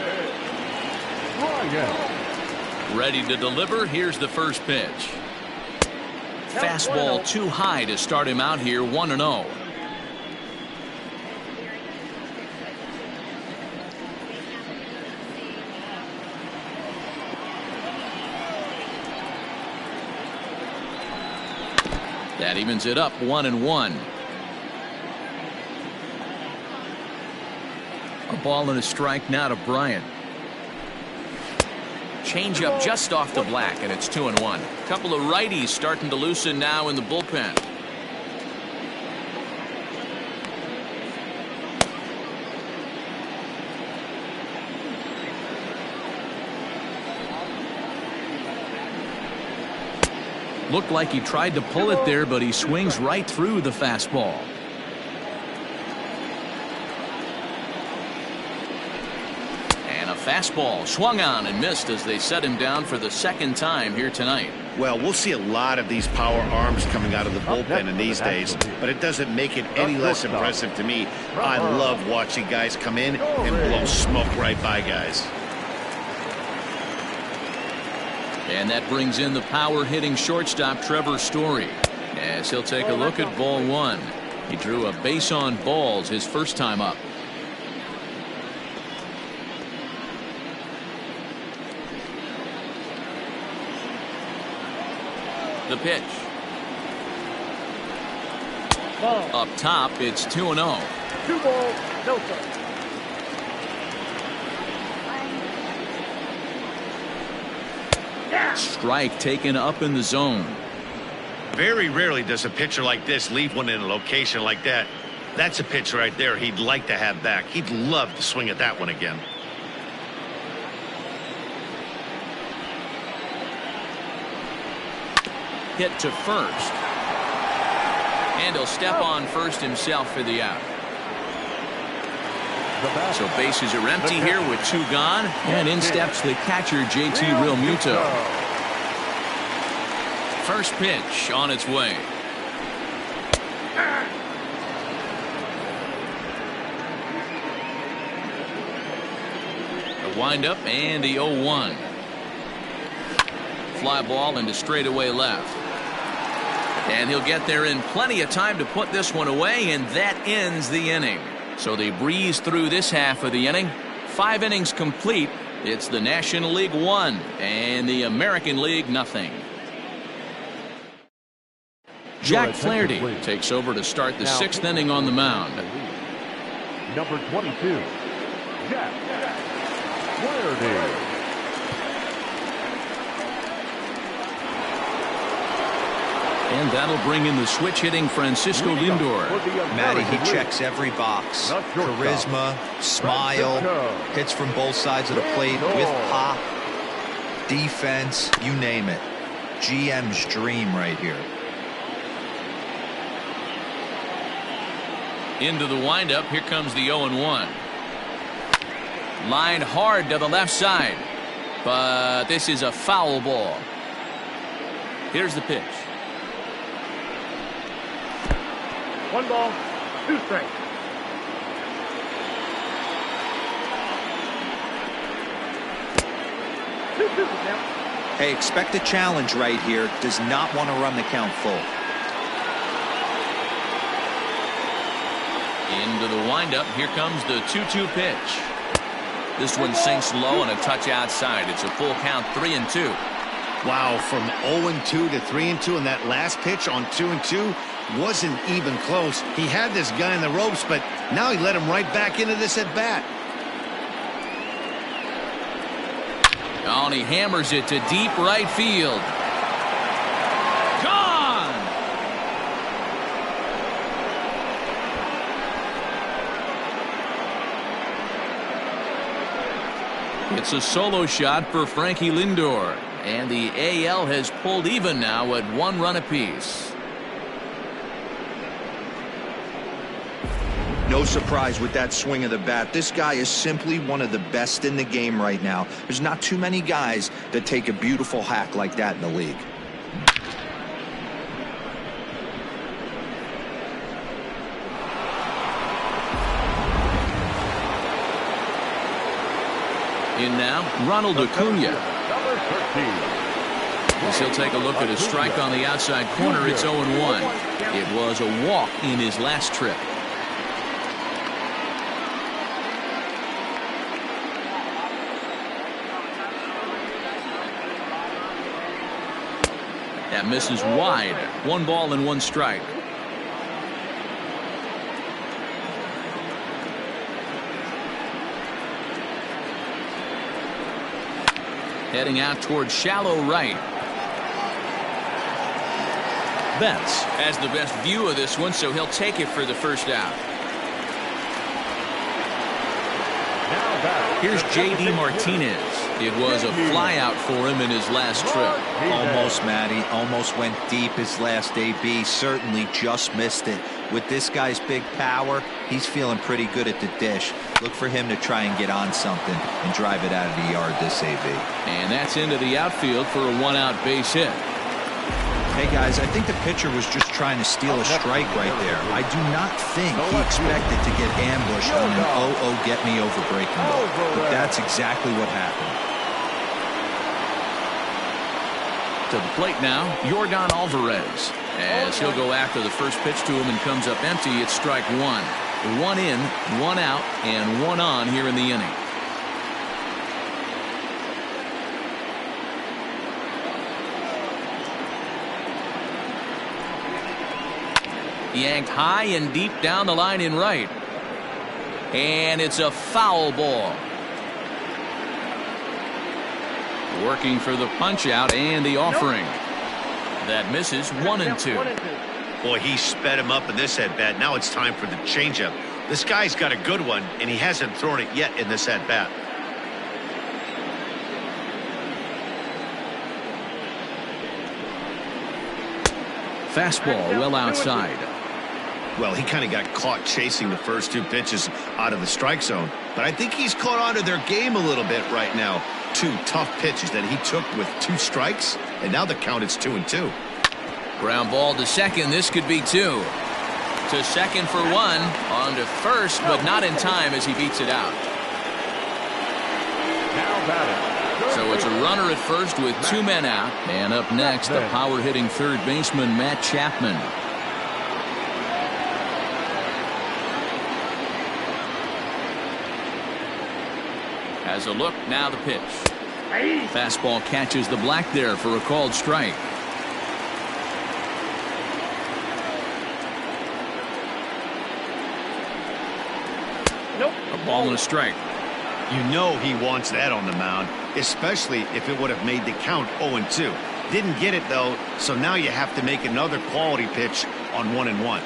Bryant. Ready to deliver. Here's the first pitch. Fastball too high to start him out here, 1-0. That evens it up, 1-1. A ball and a strike now to Bryant. Change up just off the black, and it's 2-1. Couple of righties starting to loosen now in the bullpen. Looked like he tried to pull it there, but he swings right through the fastball. Fastball swung on and missed as they set him down for the second time here tonight. Well, we'll see a lot of these power arms coming out of the bullpen in these days, but it doesn't make it any less impressive to me. I love watching guys come in and blow smoke right by guys. And that brings in the power hitting shortstop Trevor Story as he'll take a look at ball one. He drew a base on balls his first time up. The pitch. Ball. Up top, it's 2-0. 2 balls, no strikes. Strike taken up in the zone. Very rarely does a pitcher like this leave one in a location like that. That's a pitch right there he'd like to have back. He'd love to swing at that one again. Hit to first. And he'll step on first himself for the out. So bases are empty here with 2 gone. And in steps the catcher, JT Realmuto. First pitch on its way. The windup and the 0-1. Fly ball into straightaway left. And he'll get there in plenty of time to put this one away, and that ends the inning. So they breeze through this half of the inning. 5 innings complete. It's the National League 1 and the American League nothing. Jack Flaherty takes over to start the 6th inning on the mound. Number 22, Jack Flaherty. And that'll bring in the switch hitting Francisco Lindor. Matty, he checks every box. Charisma, smile, hits from both sides of the plate with pop, defense, you name it. GM's dream right here. Into the windup, here comes the 0-1. Lined hard to the left side, but this is a foul ball. Here's the pitch. 1 ball, 2 strikes. Hey, expect a challenge right here. Does not want to run the count full. Into the windup, here comes the 2-2 pitch. This one sinks low and a touch outside. It's a full count, 3-2. Wow, from 0-2 to 3-2, and that last pitch on 2-2 wasn't even close. He had this guy in the ropes, but now he let him right back into this at bat. Oh, and he hammers it to deep right field. Gone! It's a solo shot for Frankie Lindor. And the AL has pulled even now at 1 run apiece. No surprise with that swing of the bat. This guy is simply one of the best in the game right now. There's not too many guys that take a beautiful hack like that in the league. In now, Ronald Acuna. Number 13. As he'll take a look at a strike on the outside corner. It's 0-1. It was a walk in his last trip. That misses wide. 1 ball and 1 strike. Heading out towards shallow right. Betts has the best view of this one, so he'll take it for the first out. Here's J.D. Martinez. It was a flyout for him in his last trip. Almost, Matty. Almost went deep his last AB. Certainly just missed it. With this guy's big power, he's feeling pretty good at the dish. Look for him to try and get on something and drive it out of the yard this AB. And that's into the outfield for a 1-out base hit. Hey, guys, I think the pitcher was just trying to steal a strike right there. I do not think he expected to get ambushed on an 0-0 get-me-over breaking ball. But that's exactly what happened. To the plate now, Yordan Alvarez. As he'll go after the first pitch to him and comes up empty, it's strike 1. 1 in, 1 out, and 1 on here in the inning. Yanked high and deep down the line in right. And it's a foul ball. Working for the punch out and the offering. That misses 1-2. Boy, he sped him up in this at-bat. Now it's time for the changeup. This guy's got a good one, and he hasn't thrown it yet in this at-bat. Fastball well outside. Well, he kind of got caught chasing the first 2 pitches out of the strike zone. But I think he's caught on to their game a little bit right now. 2 tough pitches that he took with 2 strikes, and now the count is 2-2. Ground ball to second. This could be 2. To second for 1. On to first, but not in time as he beats it out. Now batting. So it's a runner at first with 2 men out. And up next, the power-hitting third baseman, Matt Chapman. As a look, now the pitch. Fastball catches the black there for a called strike. Nope. A ball and a strike. You know he wants that on the mound, especially if it would have made the count 0-2. Didn't get it, though, so now you have to make another quality pitch on 1-1.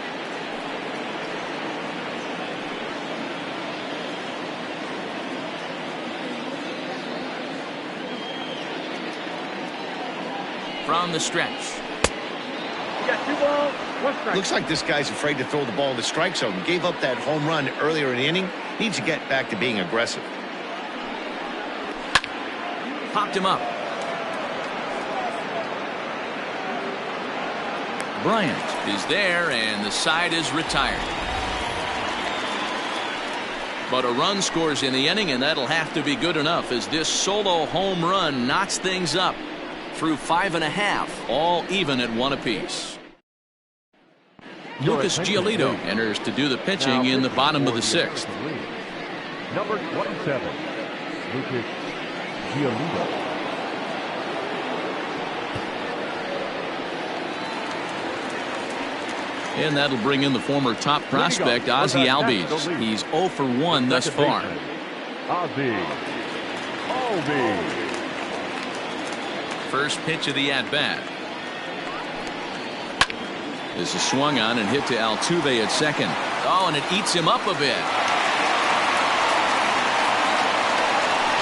From the stretch. You got 2 balls, 1 strike. Looks like this guy's afraid to throw the ball in the strike zone. Gave up that home run earlier in the inning. Needs to get back to being aggressive. Popped him up. Bryant is there, and the side is retired. But a run scores in the inning, and that'll have to be good enough as this solo home run knocks things up. Through 5.5, all even at 1 apiece. Lucas Giolito enters to do the pitching in the bottom of the 6th. Number 27, Lucas Giolito. And that'll bring in the former top prospect, Ozzie Albies. He's 0 for 1 thus far. Ozzie Albies. first pitch of the at-bat. This is swung on and hit to Altuve at second. Oh, and it eats him up a bit.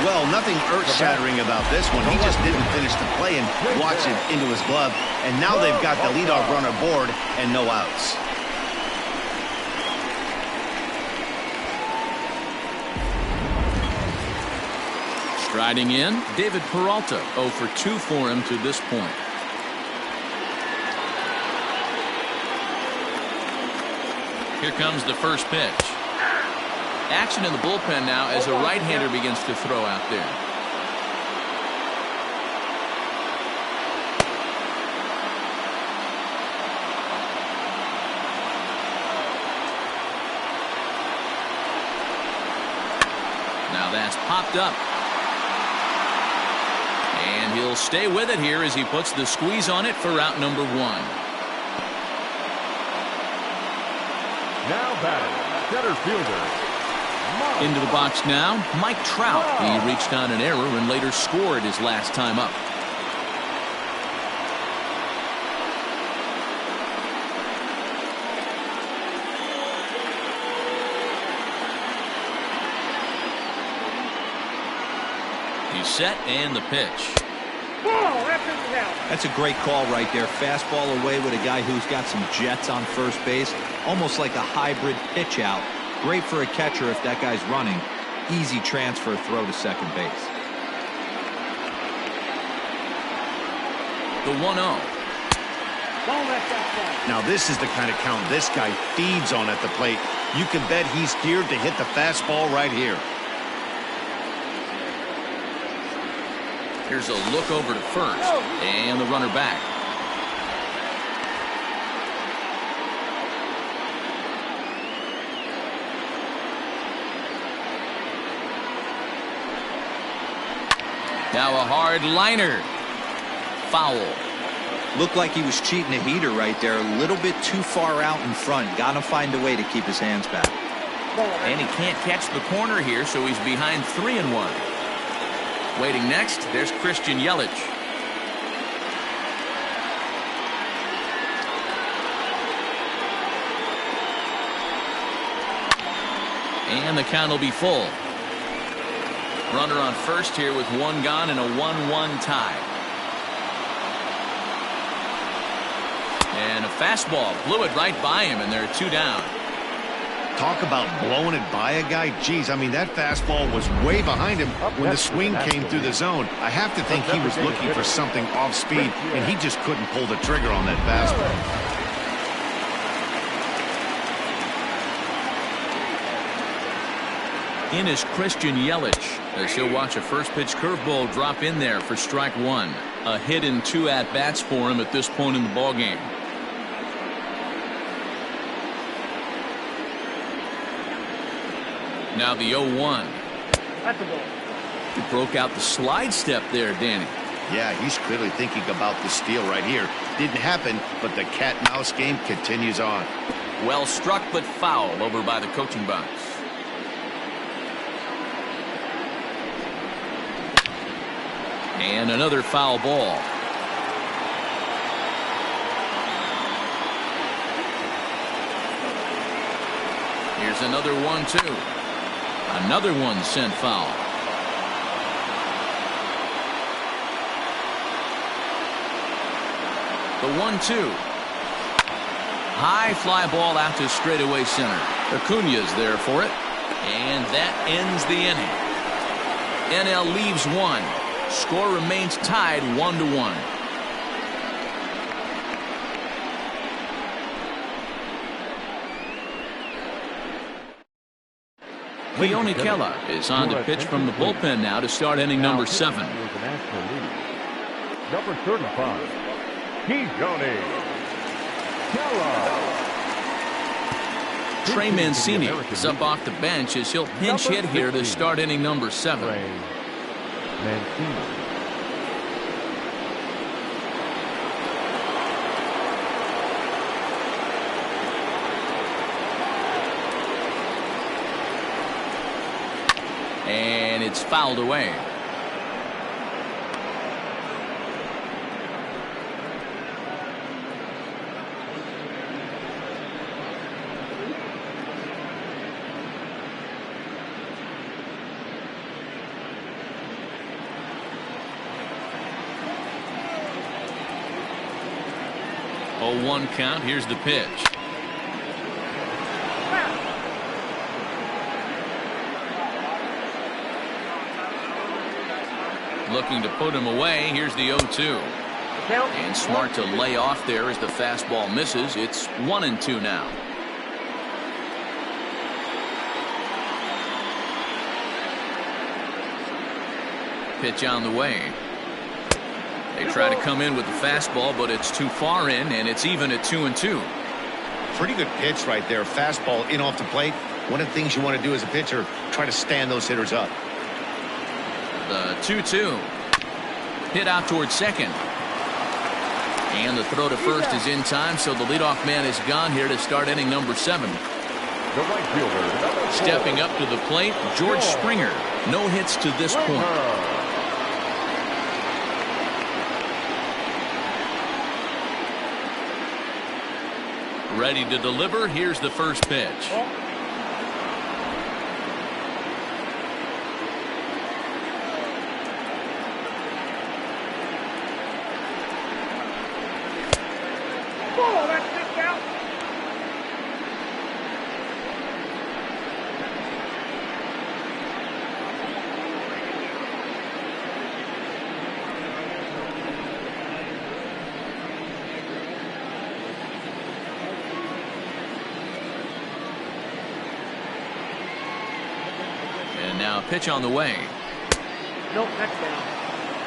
Well, nothing earth-shattering about this one. He just didn't finish the play and watch it into his glove. And now they've got the leadoff runner aboard and no outs. Striding in, David Peralta, 0 for 2 for him to this point. Here comes the first pitch. Action in the bullpen now as a right-hander begins to throw out there. Now that's popped up. And he'll stay with it here as he puts the squeeze on it for out number 1. Now batting, center fielder. Into the box now, Mike Trout. He reached on an error and later scored his last time up. He's set and the pitch. That's a great call right there. Fastball away with a guy who's got some jets on first base. Almost like a hybrid pitch out. Great for a catcher if that guy's running. Easy transfer throw to second base. The 1-0. Now this is the kind of count this guy feeds on at the plate. You can bet he's geared to hit the fastball right here. Here's a look over to first. And the runner back. Now a hard liner. Foul. Looked like he was cheating a heater right there. A little bit too far out in front. Got to find a way to keep his hands back. And he can't catch the corner here, so he's behind 3-1. Waiting next, there's Christian Yelich. And the count will be full. Runner on first here with 1 gone and a 1-1 tie. And a fastball blew it right by him, and there are 2 down. Talk about blowing it by a guy. Geez, I mean, that fastball was way behind him when the swing came through the zone. I have to think he was looking for something off speed, and he just couldn't pull the trigger on that fastball. In is Christian Yelich as he'll watch a first pitch curveball drop in there for strike 1. A hit in 2 at-bats for him at this point in the ballgame. Now the 0-1. That's a ball. He broke out the slide step there, Danny. Yeah, he's clearly thinking about the steal right here. Didn't happen, but the cat-mouse game continues on. Well struck, but foul over by the coaching box. And another foul ball. Here's another 1-2. Another one sent foul. The 1-2. High fly ball out to straightaway center. Acuna's there for it. And that ends the inning. NL leaves 1. Score remains tied 1-1. Keone Kela is on to pitch from the bullpen now to start inning number 7. Number 35, Keone Kela. Trey Mancini is up off the bench as he'll pinch hit here to start inning number 7. Mancini. And it's fouled away. 0-1 count. Here's the pitch. Looking to put him away. Here's the 0-2. And smart to lay off there as the fastball misses. It's 1-2 now. Pitch on the way. They try to come in with the fastball, but it's too far in, and it's even at 2-2. Pretty good pitch right there. Fastball in off the plate. One of the things you want to do as a pitcher, try to stand those hitters up. The 2-2. Hit out towards second. And the throw to first is in time, so the leadoff man is gone here to start inning number 7. The right fielder, number 4. Stepping up to the plate, George Springer. No hits to this point. Ready to deliver. Here's the first pitch. Now pitch on the way. Nope, that's down.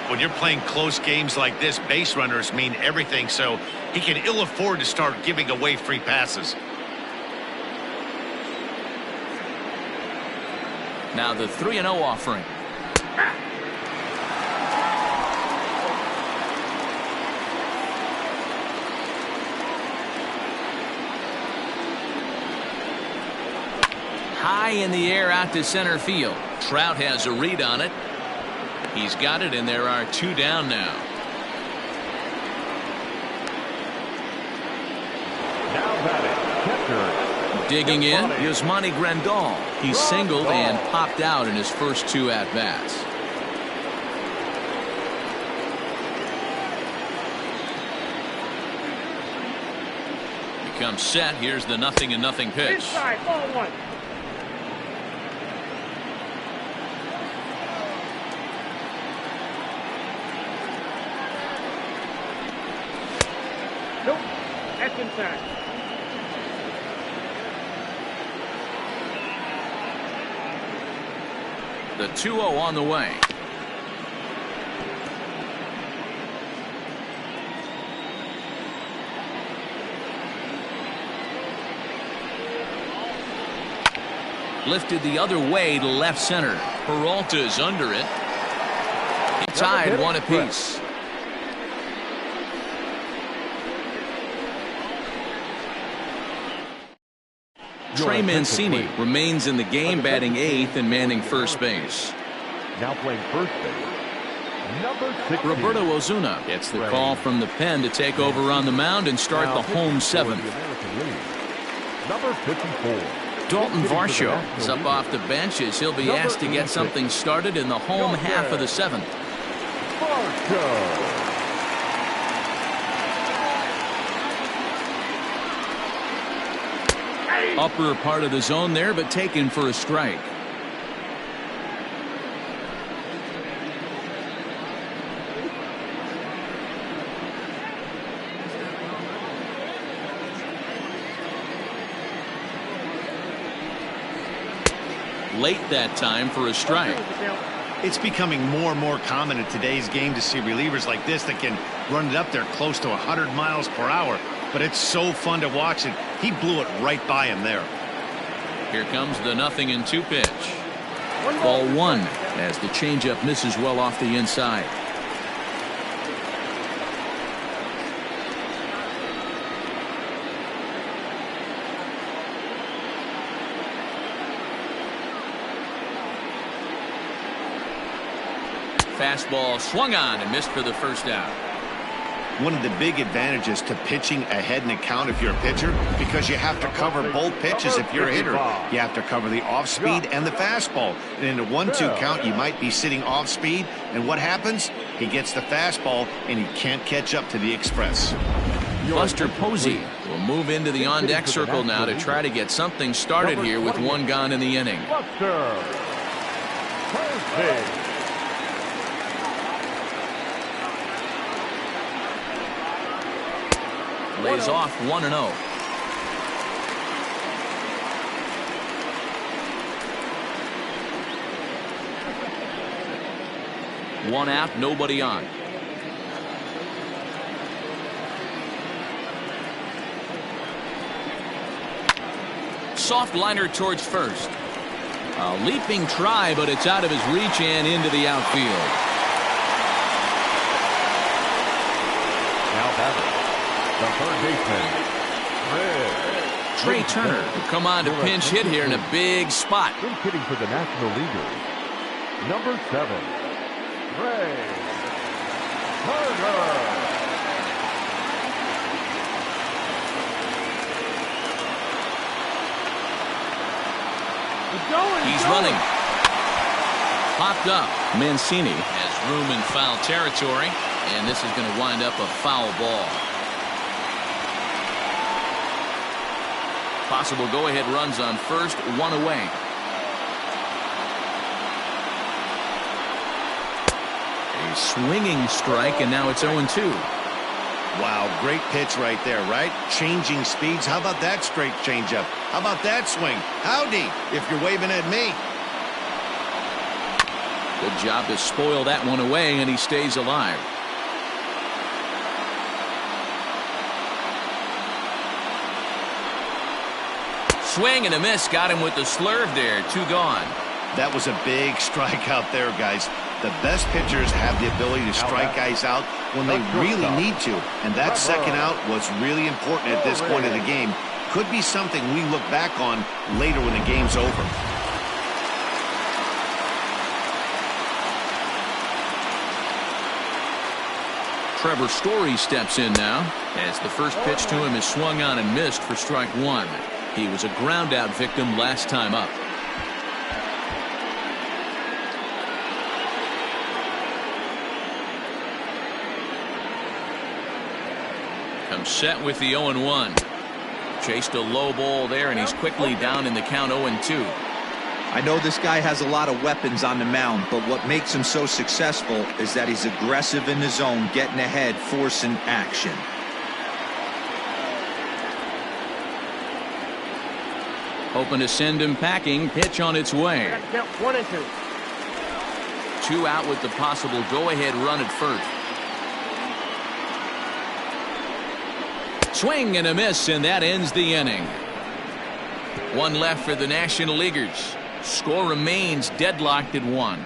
When you're playing close games like this, base runners mean everything, so he can ill afford to start giving away free passes. Now the 3-0 offering. High in the air out to center field. Trout has a read on it. He's got it, and there are 2 down now. Now batting, catcher. Digging in, Yasmani Grandal. He singled and popped out in his first 2 at-bats. Becomes set. Here's the 0-0 pitch. Inside, ball 1. Nope, that's inside. The 2-0 on the way. Lifted the other way to left center. Peralta's under it. He tied 1 apiece. Trey Mancini remains in the game, batting 8th and manning first base. Now playing first base, number 16. Roberto Ozuna gets the call from the pen to take over on the mound and start the home 7th. Number 54. Dalton Varsho is up off the bench as he'll be asked to get something started in the home half of the 7th. Varsho. Upper part of the zone there, but taken for a strike. Late that time for a strike. It's becoming more and more common in today's game to see relievers like this that can run it up there close to 100 miles per hour. But it's so fun to watch it. He blew it right by him there. Here comes the 0-2 pitch. Ball 1 as the changeup misses well off the inside. Fastball swung on and missed for the first out. One of the big advantages to pitching ahead in the count if you're a pitcher, because you have to cover both pitches if you're a hitter. You have to cover the off speed and the fastball. And in a 1-2 count, you might be sitting off speed. And what happens? He gets the fastball and he can't catch up to the express. Buster Posey will move into the on-deck circle now to try to get something started here with one gone in the inning. Buster Posey. Lays off 1-0. One out, nobody on. Soft liner towards first. A leaping try, but it's out of his reach and into the outfield. Now batting, the third baseman, Trey Turner will come on to pinch hit here in a big spot. in hitting for the National Leaguers, number 7, Trey Turner. He's running. Popped up. Mancini has room in foul territory, and this is going to wind up a foul ball. Possible go-ahead runs on first, one away. A swinging strike, and now it's 0-2. Wow, great pitch right there, right? Changing speeds. How about that straight changeup? How about that swing? Howdy, if you're waving at me. Good job to spoil that one away, and he stays alive. Swing and a miss. Got him with the slurve there. 2 gone. That was a big strike out there, guys. The best pitchers have the ability to strike guys out when they really need to. And that second out was really important at this point of the game. Could be something we look back on later when the game's over. Trevor Story steps in now as the first pitch to him is swung on and missed for strike 1. He was a ground out victim last time up. Comes set with the 0-1. Chased a low ball there, and he's quickly down in the count 0-2. I know this guy has a lot of weapons on the mound, but what makes him so successful is that he's aggressive in the zone, getting ahead, forcing action. Hoping to send him packing. Pitch on its way. Count 1-2. 2 out with the possible go-ahead run at first. Swing and a miss, and that ends the inning. 1 left for the National Leaguers. Score remains deadlocked at 1.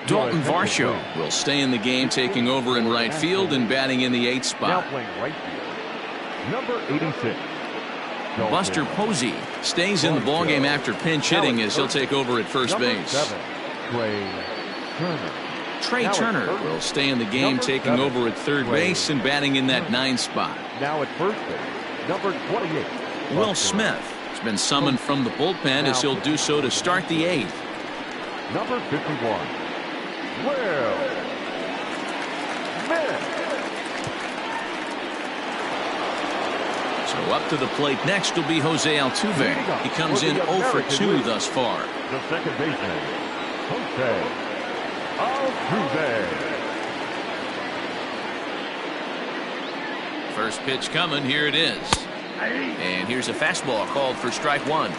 Dalton Varsho will stay in the game, taking over in right field and batting in the 8th spot. Now playing right field, number 86. Buster Posey stays in the ballgame after pinch hitting as he'll take over at first base. 7, Trey Turner. Trey Turner will stay in the game, taking over at third base and batting in that 9th spot. Now at first base, number 28. Will Smith has been summoned from the bullpen as he'll do so to start the 8th. Number 51. Will Smith. So up to the plate next will be Jose Altuve. He comes in 0 for 2 thus far. The second baseman, Jose Altuve. First pitch coming. Here it is. And here's a fastball called for strike 1.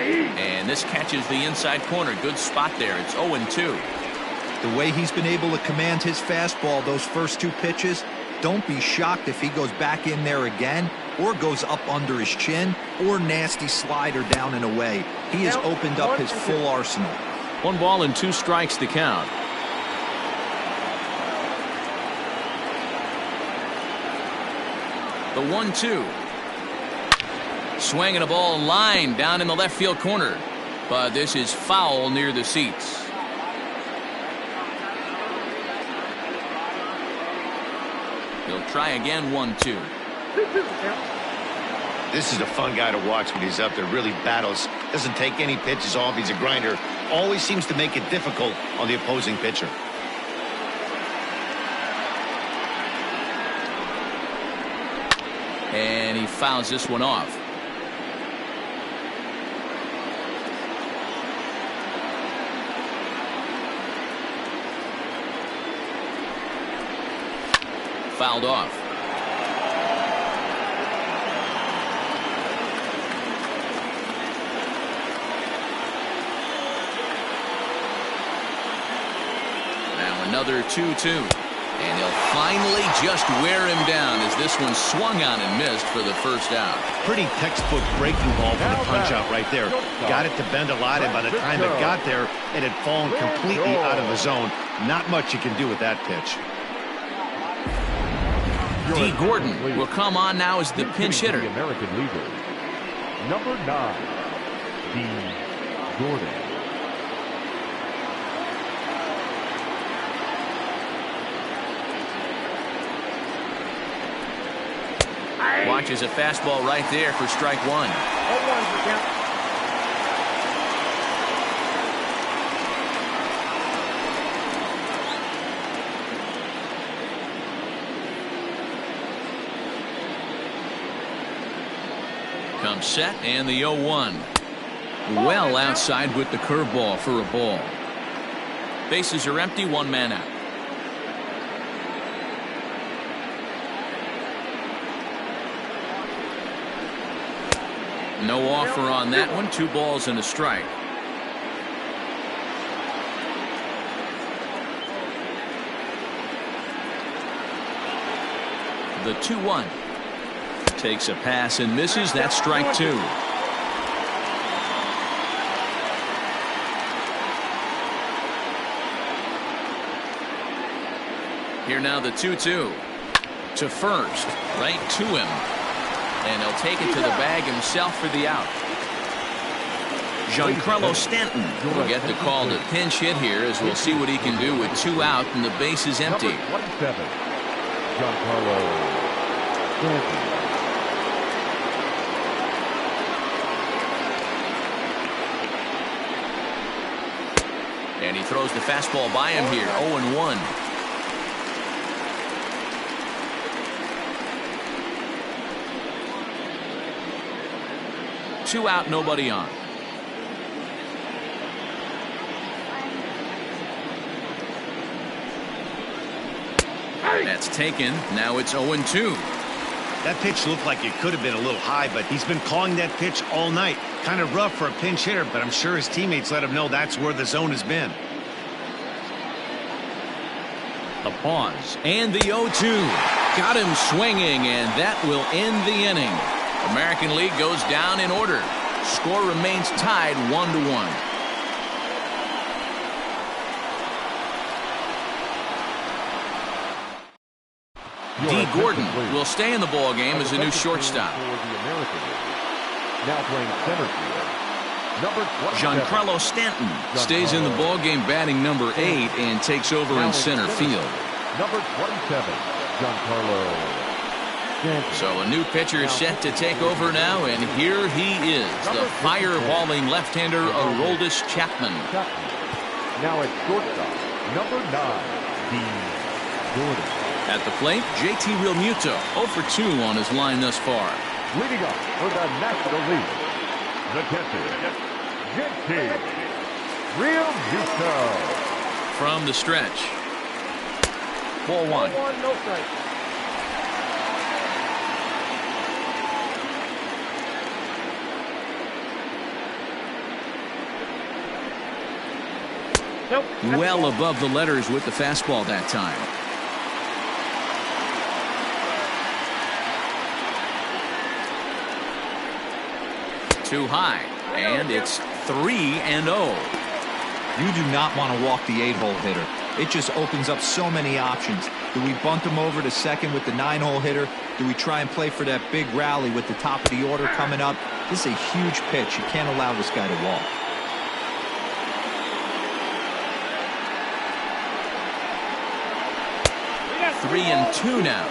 And this catches the inside corner. Good spot there. It's 0-2. The way he's been able to command his fastball those first 2 pitches, don't be shocked if he goes back in there again or goes up under his chin or nasty slider down and away. He has opened up his full arsenal. 1 ball and 2 strikes to count. The 1-2. Swinging a ball line down in the left field corner. But this is foul near the seats. He'll try again. 1-2. 2-2 count. This is a fun guy to watch when he's up there. Really battles. Doesn't take any pitches off. He's a grinder. Always seems to make it difficult on the opposing pitcher. And he fouls this one off. Fouled off. Now another 2-2. And he'll finally just wear him down as this one swung on and missed for the first out. Pretty textbook breaking ball for the punch out right there. Got it to bend a lot, and by the time it got there, it had fallen completely out of the zone. Not much you can do with that pitch. Dee Gordon will come on now as the pinch hitter. The American leader, number 9, Dee Gordon. Watches a fastball right there for strike 1. 0-1 for count. Comes set and the 0-1. Well outside with the curveball for a ball. Bases are empty, one man out. No offer on that one. 2 balls and a strike. The 2-1. Takes a pass and misses. That's strike 2. Here now the 2-2. To first. Right to him. And he'll take it to the bag himself for the out. Giancarlo Stanton will get the call to pinch hit here, as we'll see what he can do with 2 out and the base is empty. Number 27, Giancarlo Stanton. And he throws the fastball by him here. 0-1. Two out, nobody on. That's taken. Now it's 0-2. That pitch looked like it could have been a little high, but he's been calling that pitch all night. Kind of rough for a pinch hitter, but I'm sure his teammates let him know that's where the zone has been. The pause and the 0-2. Got him swinging, and that will end the inning. American League goes down in order. Score remains tied 1-1. Dee Gordon will stay in the ball game as a new shortstop. Now playing center field, number 27. Giancarlo Stanton stays in the ball game, batting number 8, and takes over in center field. Number 27, Giancarlo Stanton. So a new pitcher is set to take over now, and here he is, the fireballing left-hander Aroldis Chapman. Now at shortstop, number 9, Dee Gordon. At the plate, JT Realmuto, 0 for 2 on his line thus far. Leading off for the National League, the catcher, JT Realmuto. From the stretch. Ball 1. 0-1, no strike. Nope. Well above the letters with the fastball that time. Too high, and it's 3-0. You do not want to walk the 8-hole hitter. it just opens up so many options. Do we bunt him over to second with the 9-hole hitter? Do we try and play for that big rally with the top of the order coming up? This is a huge pitch. You can't allow this guy to walk. Three and two now.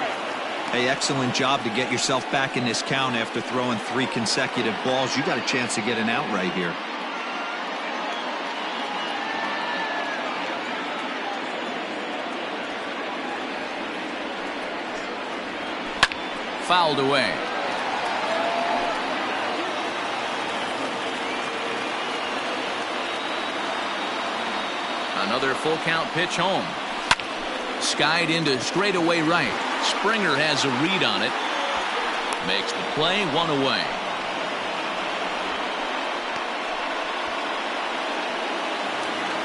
Hey, excellent job to get yourself back in this count after throwing 3 consecutive balls. You got a chance to get an out right here. Fouled away. Another full count pitch home. Skied into straightaway right. Springer has a read on it. Makes the play, 1 away.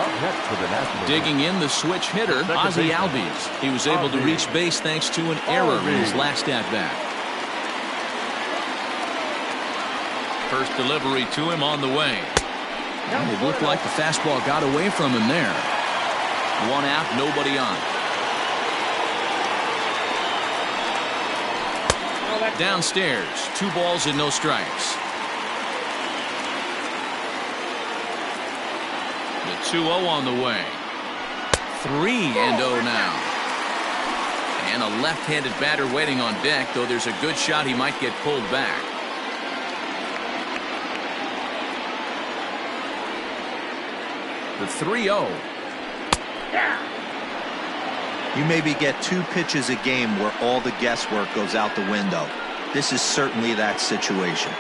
Up next for the Nationals. Digging in the switch hitter, Ozzie Albies. He was able to reach base thanks to an error in his last at-bat. First delivery to him on the way. And it looked like the fastball got away from him there. 1 out, nobody on. Downstairs, 2 balls and no strikes. The 2-0 on the way. 3-0 now. And a left-handed batter waiting on deck, though there's a good shot he might get pulled back. The 3-0. You maybe get 2 pitches a game where all the guesswork goes out the window. This is certainly that situation.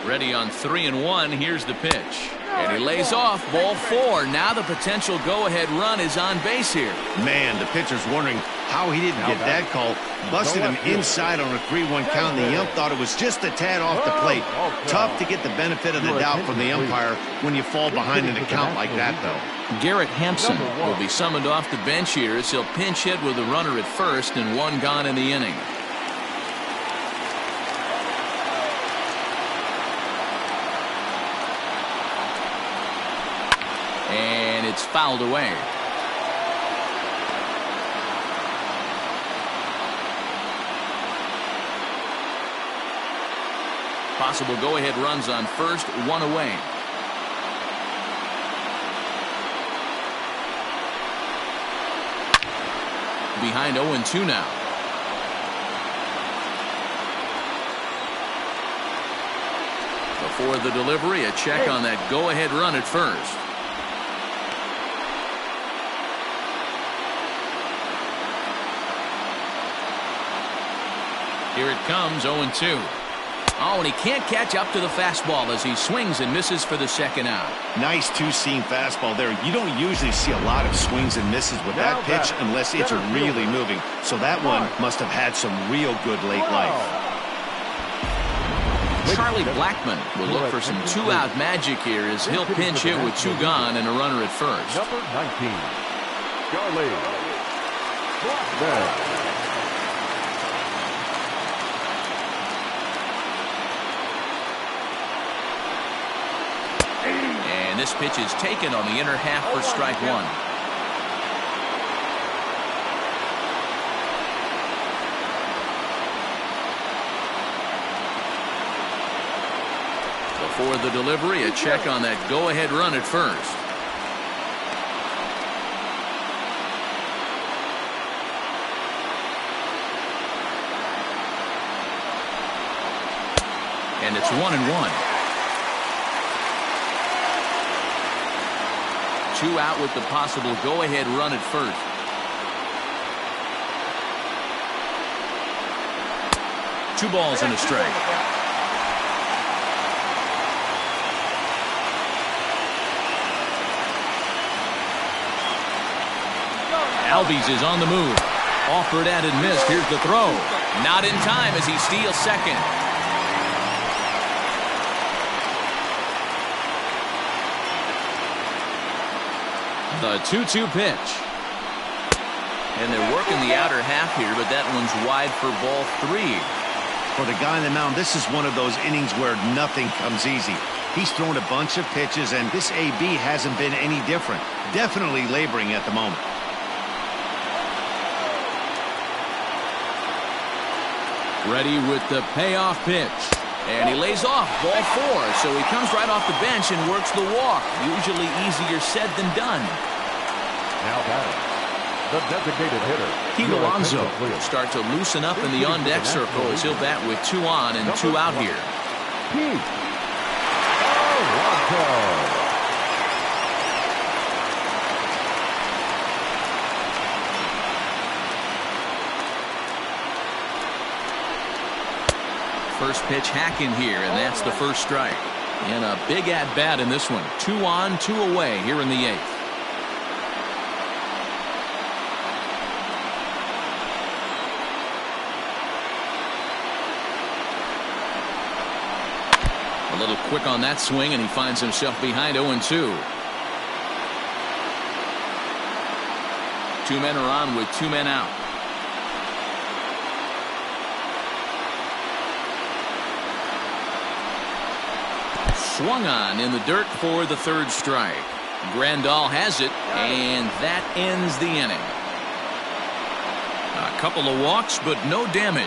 Ready on 3-1. Here's the pitch. And he lays off. Ball 4. Now the potential go-ahead run is on base here. Man, the pitcher's wondering how he didn't get that call. Busted him inside on a 3-1 count, and the ump thought it was just a tad off the plate. Tough to get the benefit of the doubt from the umpire when you fall behind in a count like that, though. Garrett Hampson will be summoned off the bench here as he'll pinch hit with a runner at first and 1 gone in the inning. And it's fouled away. Possible go-ahead runs on first, 1 away. Behind 0-2 now. Before the delivery, a check on that go-ahead run at first. Here it comes, 0-2. Oh, and he can't catch up to the fastball as he swings and misses for the second out. Nice 2-seam fastball there. You don't usually see a lot of swings and misses with that pitch unless it's really moving. So that one must have had some real good late life. Charlie Blackmon will look for some 2-out magic here as he'll pinch hit with 2 gone and a runner at first. Number 19, Charlie Blackmon. This pitch is taken on the inner half for strike 1. Before the delivery, a check on that go-ahead run at first. And it's 1-1. 2 out with the possible go-ahead run at first. Two balls and a strike. Albies is on the move. Offered at and missed. Here's the throw. Not in time as he steals second. The 2-2 pitch. And they're working the outer half here, but that one's wide for ball 3. For the guy on the mound, this is one of those innings where nothing comes easy. He's thrown a bunch of pitches, and this AB hasn't been any different. Definitely laboring at the moment. Ready with the payoff pitch. And he lays off ball 4. So he comes right off the bench and works the walk. Usually easier said than done. Now batting, the designated hitter. Pete Alonso will start to loosen up in the on-deck circle as he'll bat with 2 on and 2 out here. Pete Alonso. First pitch hacking here, and that's the first strike. And a big at-bat in this one. 2 on, 2 away here in the 8th. A little quick on that swing, and he finds himself behind 0-2. 2 men are on with 2 men out. Swung on in the dirt for the 3rd strike. Grandal has it, and that ends the inning. A couple of walks, but no damage.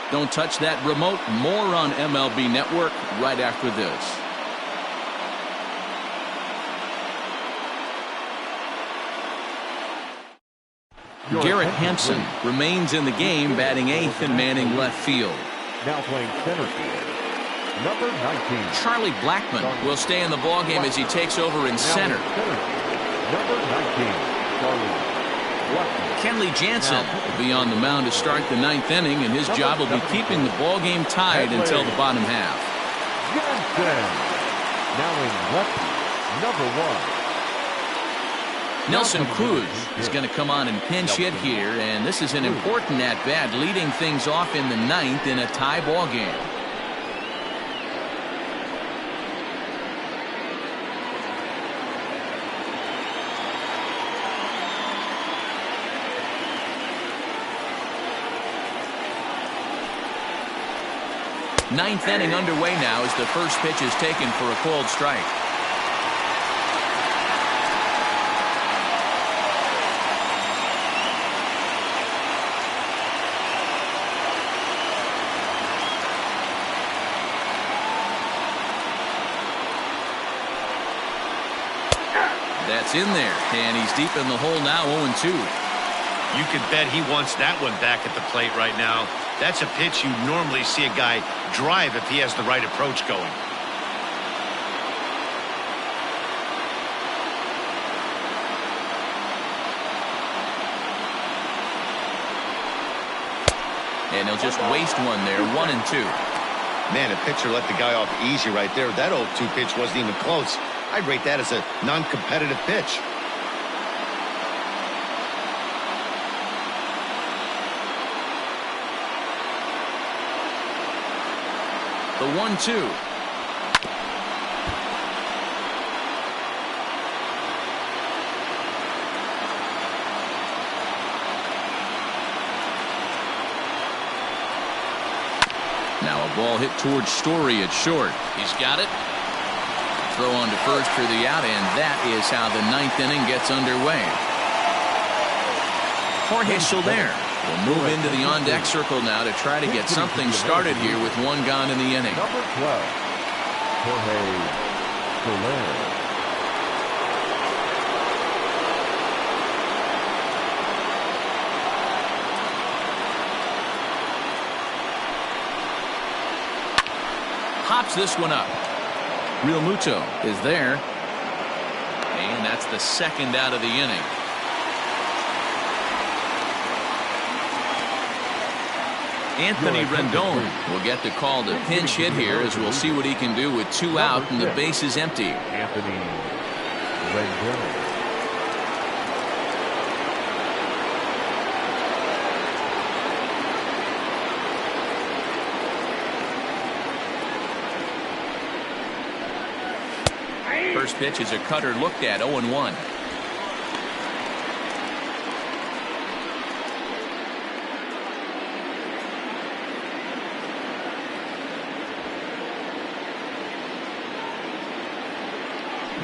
Don't touch that remote. More on MLB Network right after this. Garrett Hampson remains in the game, batting 8th and manning left field. Now playing center field, number 19. Charlie Blackmon will stay in the ballgame as he takes over in center. Number 19, Charlie Blackmon. Kenley Jansen will be on the mound to start the 9th inning, and his job will be keeping the ballgame tied until the bottom half. Jansen, now in left, number 1. Nelson Cruz is going to come on and pinch hit here, and this is an important at-bat, leading things off in the 9th in a tie ball game. Ninth inning underway now as the first pitch is taken for a called strike. That's in there, and he's deep in the hole now, 0-2. You could bet he wants that one back at the plate right now. That's a pitch you normally see a guy drive if he has the right approach going. And he'll just waste one there, 1-2. Man, a pitcher let the guy off easy right there. That 0-2 pitch wasn't even close. I'd rate that as a non-competitive pitch. The 1-2. Now a ball hit towards Story at short. He's got it. Throw on to first for the out, and that is how the 9th inning gets underway. Jorge Soler will move into the on-deck circle now to try to get something started here with 1 gone in the inning. Number 12, Jorge Soler. Hops this one up. Real Muto is there. And that's the 2nd out of the inning. Anthony Rendon will get the call to pinch hit here, as we'll see what he can do with 2 out and the bases empty. Anthony Rendon. First pitch is a cutter looked at, 0-1.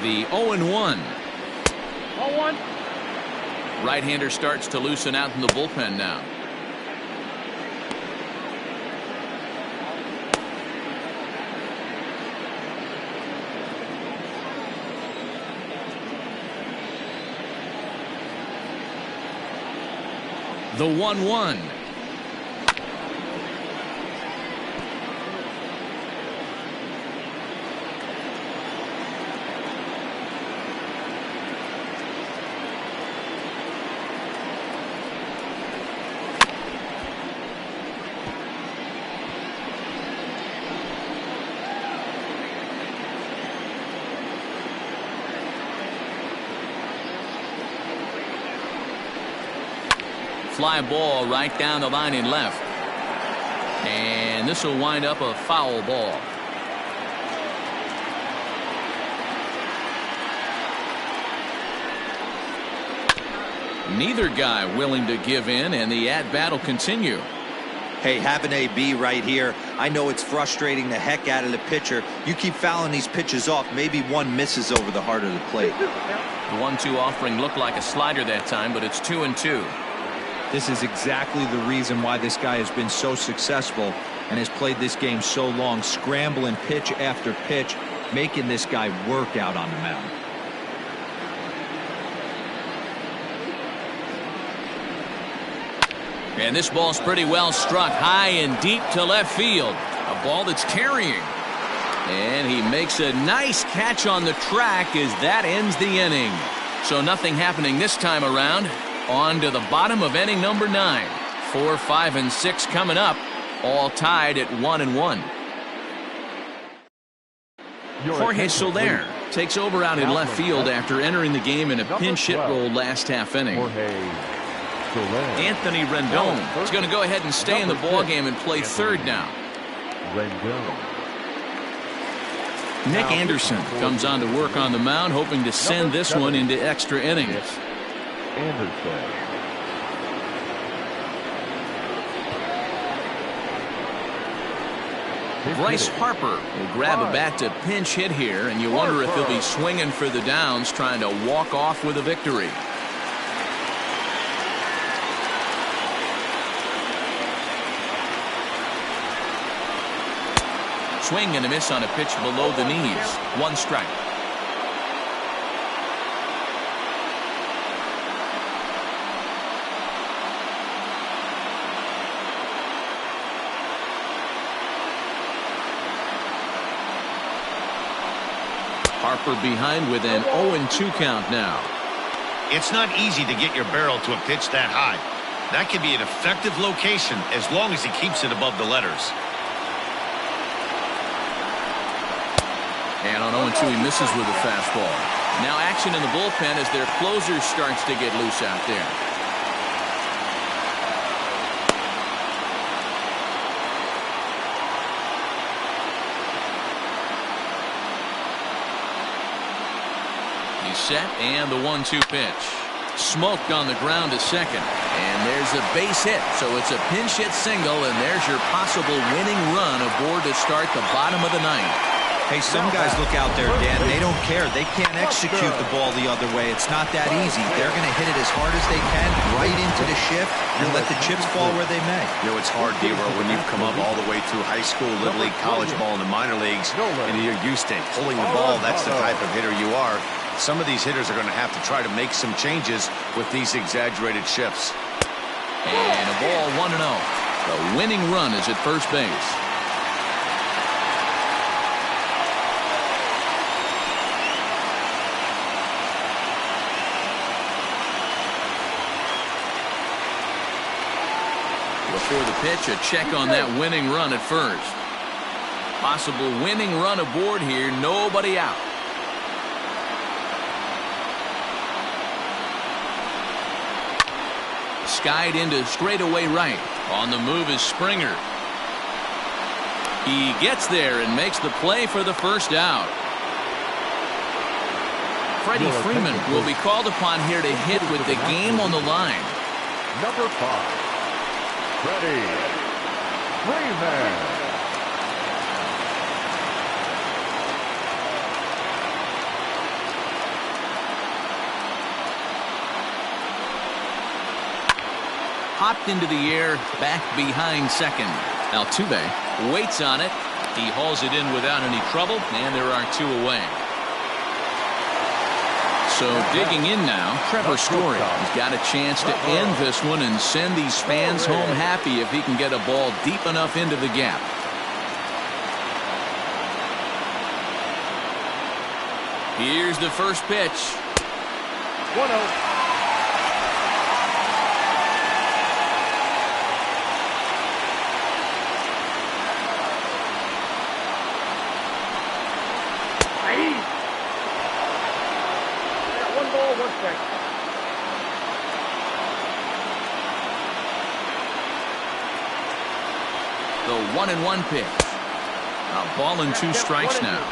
The 0-1. 0-1. Right-hander starts to loosen out in the bullpen now. The 1-1. Fly ball right down the line in left. And this will wind up a foul ball. Neither guy willing to give in, and the at-bat will continue. Hey, have an AB right here. I know it's frustrating the heck out of the pitcher. You keep fouling these pitches off, maybe one misses over the heart of the plate. The 1-2 offering looked like a slider that time, but it's 2-2. This is exactly the reason why this guy has been so successful and has played this game so long, scrambling pitch after pitch, making this guy work out on the mound. And this ball's pretty well struck high and deep to left field. A ball that's carrying. And he makes a nice catch on the track as that ends the inning. So nothing happening this time around. On to the bottom of inning number 9. 4, 5, and 6 coming up, all tied at 1-1. Jorge Soler takes over out in left field after entering the game in a pinch hit role last half inning. Anthony Rendon is going to go ahead and stay in the ball game and play third now. Nick Anderson comes on to work on the mound, hoping to send this one into extra innings. Bryce Harper will grab a bat to pinch hit here, and you wonder if he'll be swinging for the downs, trying to walk off with a victory. Swing and a miss on a pitch below the knees. 1 strike. Harper behind with an 0-2 count now. It's not easy to get your barrel to a pitch that high. That can be an effective location as long as he keeps it above the letters. And on 0-2 he misses with a fastball. Now action in the bullpen as their closer starts to get loose out there. He's set, and the 1-2 pitch. Smoked on the ground to second. And there's a base hit, so it's a pinch hit single, and there's your possible winning run aboard to start the bottom of the 9th. Hey, some guys look out there, Dan. They don't care. They can't execute the ball the other way. It's not that easy. They're going to hit it as hard as they can, right into the shift, and let the chips fall where they may. You know, it's hard, D-Row, when you've come up all the way through high school, little league, college ball, and the minor leagues, and you're used to pulling the ball. That's the type of hitter you are. Some of these hitters are going to have to try to make some changes with these exaggerated shifts. And a ball 1-0. The winning run is at first base. Before the pitch, a check on that winning run at first. Possible winning run aboard here, nobody out. Skied into straightaway right. On the move is Springer. He gets there and makes the play for the first out. Freddie Freeman will be called upon here to hit with the game on the line. Number 5. Freddie Freeman. popped into the air back behind second. Altuve waits on it. He hauls it in without any trouble, and there are 2 away. So digging in now, Trevor Story. He's got a chance to end this one and send these fans home happy if he can get a ball deep enough into the gap. Here's the first pitch. 1-0. The 1-1 pitch. A ball and 2 strikes now.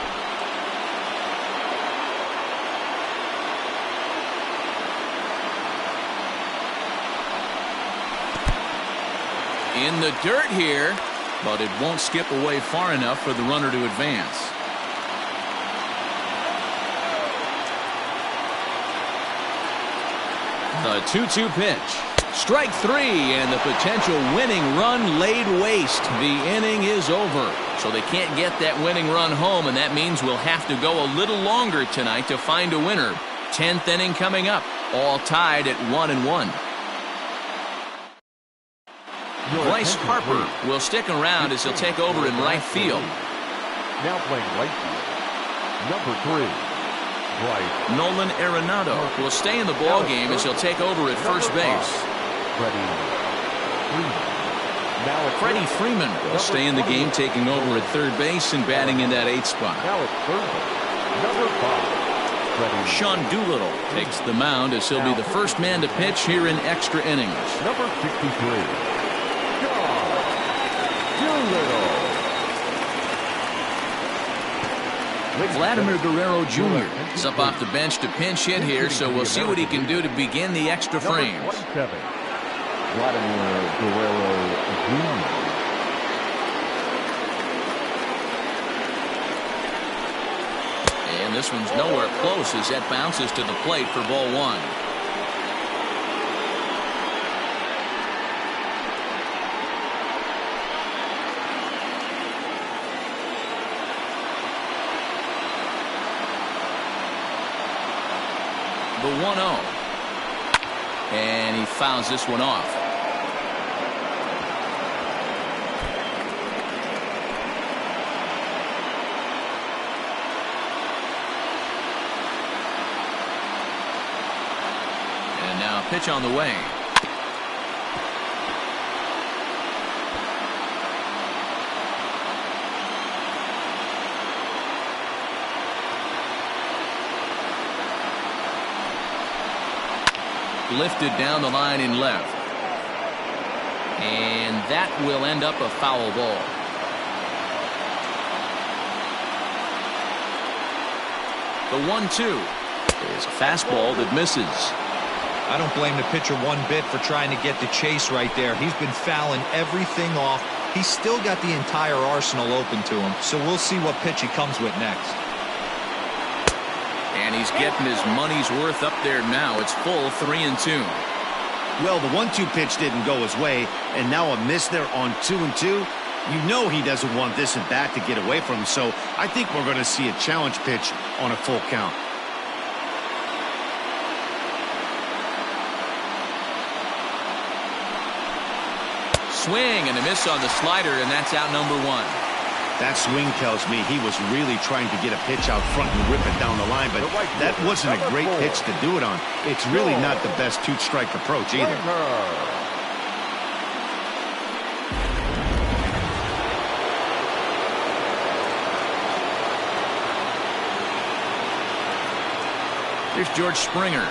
In the dirt here, but it won't skip away far enough for the runner to advance. The 2-2 pitch. Strike 3, and the potential winning run laid waste. The inning is over, so they can't get that winning run home, and that means we'll have to go a little longer tonight to find a winner. 10th inning coming up, all tied at 1-1. Bryce Harper will stick around as he'll take over in right field. Now playing right field, number 3, Bryce. Nolan Arenado will stay in the ball game as he'll take over at first base. Freddie Freeman will stay in the game, taking over at third base and batting in that 8th spot. Now it's third base, number 5, Sean Doolittle takes the mound as he'll be the first man to pitch here in extra innings. number 63, Sean Doolittle. Vladimir Guerrero Jr. is up off the bench to pinch hit here, so we'll see what he can do to begin the extra frames. Number 27, Vladimir Guerrero Jr. And this one's nowhere close as that bounces to the plate for ball 1. The 1-0. And he fouls this one off. And now a pitch on the way. Lifted down the line in left. And that will end up a foul ball. The 1-2 is a fastball that misses. I don't blame the pitcher one bit for trying to get the chase right there. He's been fouling everything off. He's still got the entire arsenal open to him, so we'll see what pitch he comes with next. And he's getting his money's worth up there now. It's full 3-2. Well, the 1-2 pitch didn't go his way, and now a miss there on 2-2. You know he doesn't want this at bat to get away from him, so I think we're going to see a challenge pitch on a full count. Swing and a miss on the slider, and that's out number 1. That swing tells me he was really trying to get a pitch out front and rip it down the line, but that wasn't a great pitch to do it on. It's really not the best two-strike approach either. Here's George Springer.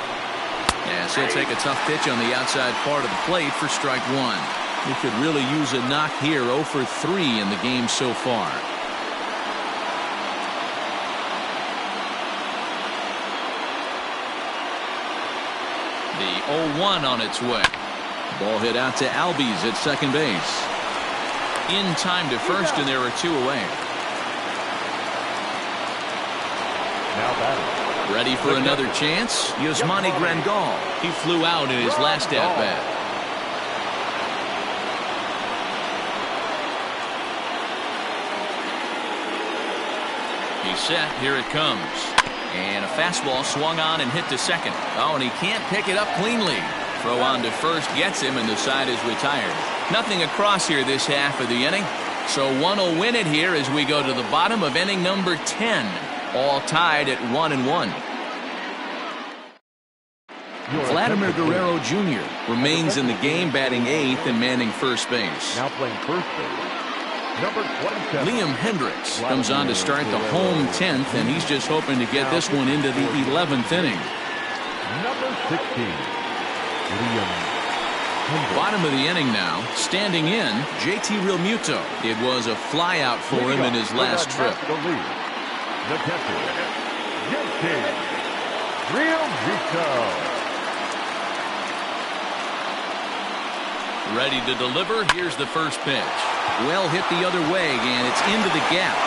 Yes, he'll take a tough pitch on the outside part of the plate for strike 1. He could really use a knock here. 0 for 3 in the game so far. The 0-1 on its way. Ball hit out to Albies at second base. In time to first, and there are 2 away. Now batting. Ready for another chance? Yasmani Grandal. He flew out in his last at-bat. He's set. Here it comes. And a fastball swung on and hit to second. Oh, and he can't pick it up cleanly. Throw on to first gets him, and the side is retired. Nothing across here this half of the inning. So one will win it here as we go to the bottom of inning number 10. All tied at 1-1. Vladimir Guerrero Jr. remains in the game, batting 8th and manning first base. Now playing first base, number 27. Liam Hendricks comes on to start the home 10th, and he's just hoping to get this one into the 11th inning. Number 16, Liam Hendricks. Bottom of the inning now, standing in, JT Realmuto. It was a flyout for him in his last trip. The catcher, JT Realmuto. Ready to deliver. Here's the first pitch. Well hit the other way, and it's into the gap.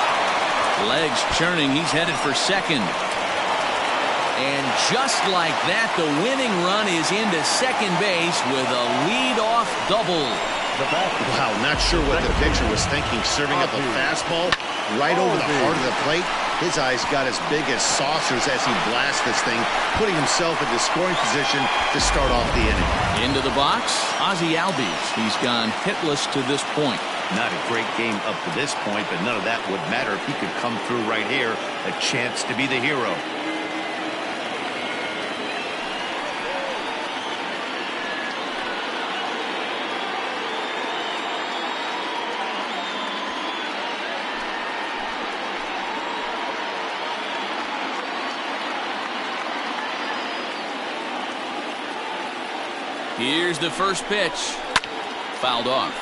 Legs churning. He's headed for second. And just like that, the winning run is into second base with a lead-off double. Wow, not sure what the pitcher was thinking, serving up a fastball right over the heart of the plate. His eyes got as big as saucers as he blasts this thing, putting himself into scoring position to start off the inning. Into the box, Ozzie Albies. He's gone hitless to this point. Not a great game up to this point, but none of that would matter if he could come through right here. A chance to be the hero. Here's the first pitch. Fouled off.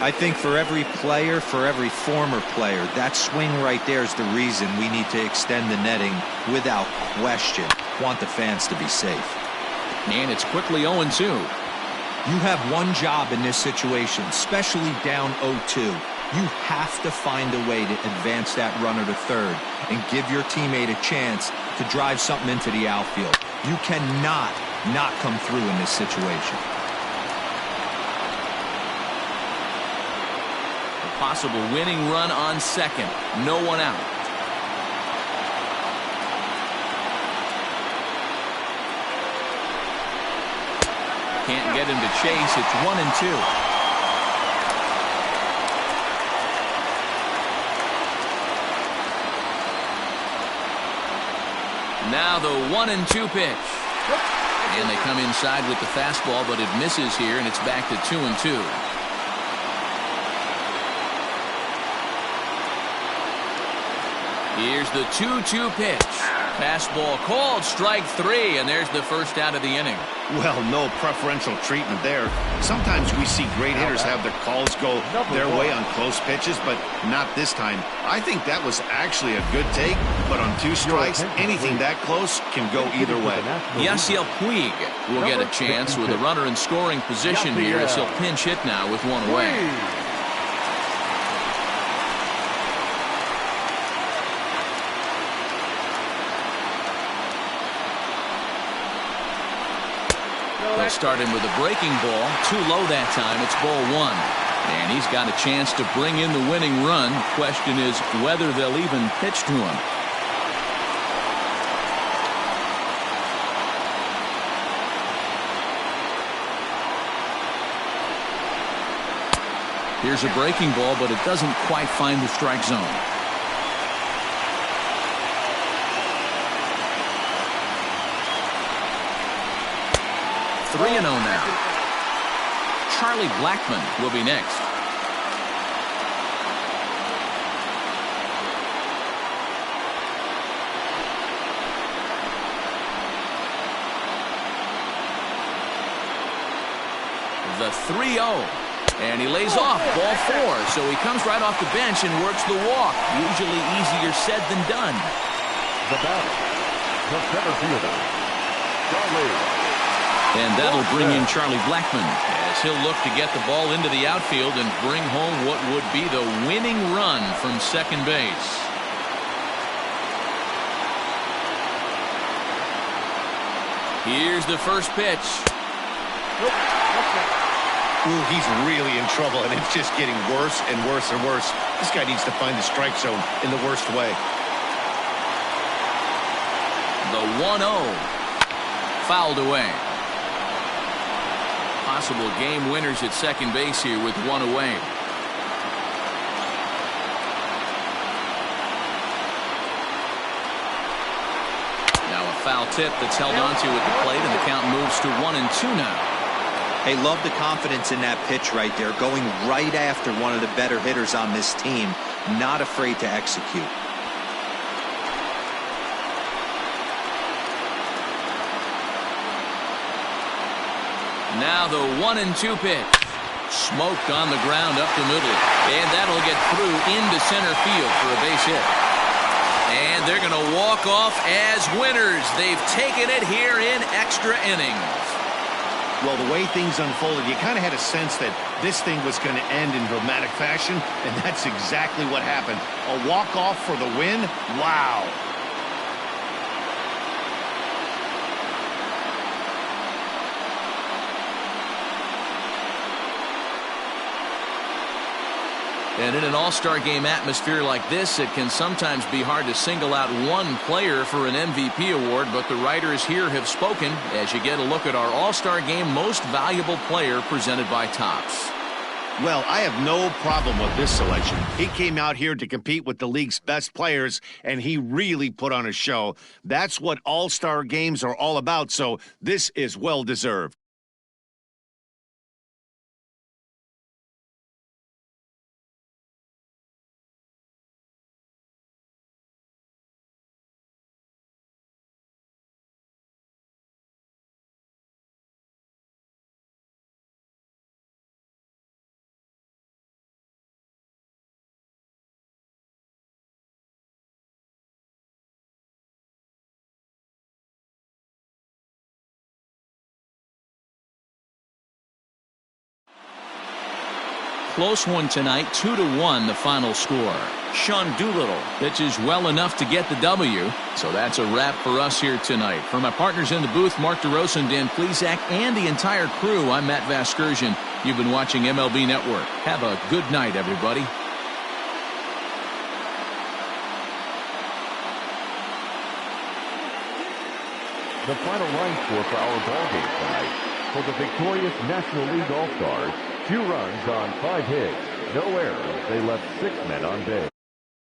I think for every player, for every former player, that swing right there is the reason we need to extend the netting without question. Want the fans to be safe. And it's quickly 0-2. You have one job in this situation, especially down 0-2. You have to find a way to advance that runner to third and give your teammate a chance to drive something into the outfield. You cannot not come through in this situation. A possible winning run on second. No one out. Can't get him to chase. It's 1-2. Now the 1-2 pitch. And they come inside with the fastball, but it misses here, and it's back to 2-2. Here's the 2-2 pitch. Fastball called, strike 3, and there's the first out of the inning. Well, no preferential treatment there. Sometimes we see great hitters have their calls go their way on close pitches, but not this time. I think that was actually a good take, but on 2 strikes, anything that close can go either way. Yasiel Puig will get a chance with a runner in scoring position here as he'll pinch hit now with one away. They'll start him with a breaking ball. Too low that time. It's ball 1. And he's got a chance to bring in the winning run. Question is whether they'll even pitch to him. Here's a breaking ball, but it doesn't quite find the strike zone. Three-0 now. Charlie Blackmon will be next. The 3-0. And he lays off ball 4. So he comes right off the bench and works the walk. Usually easier said than done. The batter, the center fielder, Charlie. And that'll bring in Charlie Blackmon as he'll look to get the ball into the outfield and bring home what would be the winning run from second base. Here's the first pitch. Ooh, he's really in trouble, and it's just getting worse and worse and worse. This guy needs to find the strike zone in the worst way. The 1-0. Fouled away. Possible game winners at second base here with one away. Now a foul tip that's held onto at the plate, and the count moves to 1-2 now. Hey, love the confidence in that pitch right there, going right after one of the better hitters on this team, not afraid to execute. Now the 1-2 pitch. Smoked on the ground up the middle, and that'll get through into center field for a base hit. And they're going to walk off as winners. They've taken it here in extra innings. Well, the way things unfolded, you kind of had a sense that this thing was going to end in dramatic fashion, and that's exactly what happened. A walk-off for the win? Wow. And in an all-star game atmosphere like this, it can sometimes be hard to single out one player for an MVP award, but the writers here have spoken as you get a look at our all-star game most valuable player presented by Topps. Well, I have no problem with this selection. He came out here to compete with the league's best players, and he really put on a show. That's what all-star games are all about, so this is well-deserved. Close one tonight, 2-1 the final score. Sean Doolittle pitches well enough to get the W. So that's a wrap for us here tonight. For my partners in the booth, Mark DeRosa and Dan Plesac, and the entire crew, I'm Matt Vasgersian. You've been watching MLB Network. Have a good night, everybody. The final line score for our ballgame tonight. For the victorious National League All-Stars, 2 runs on 5 hits, no errors. They left 6 men on base.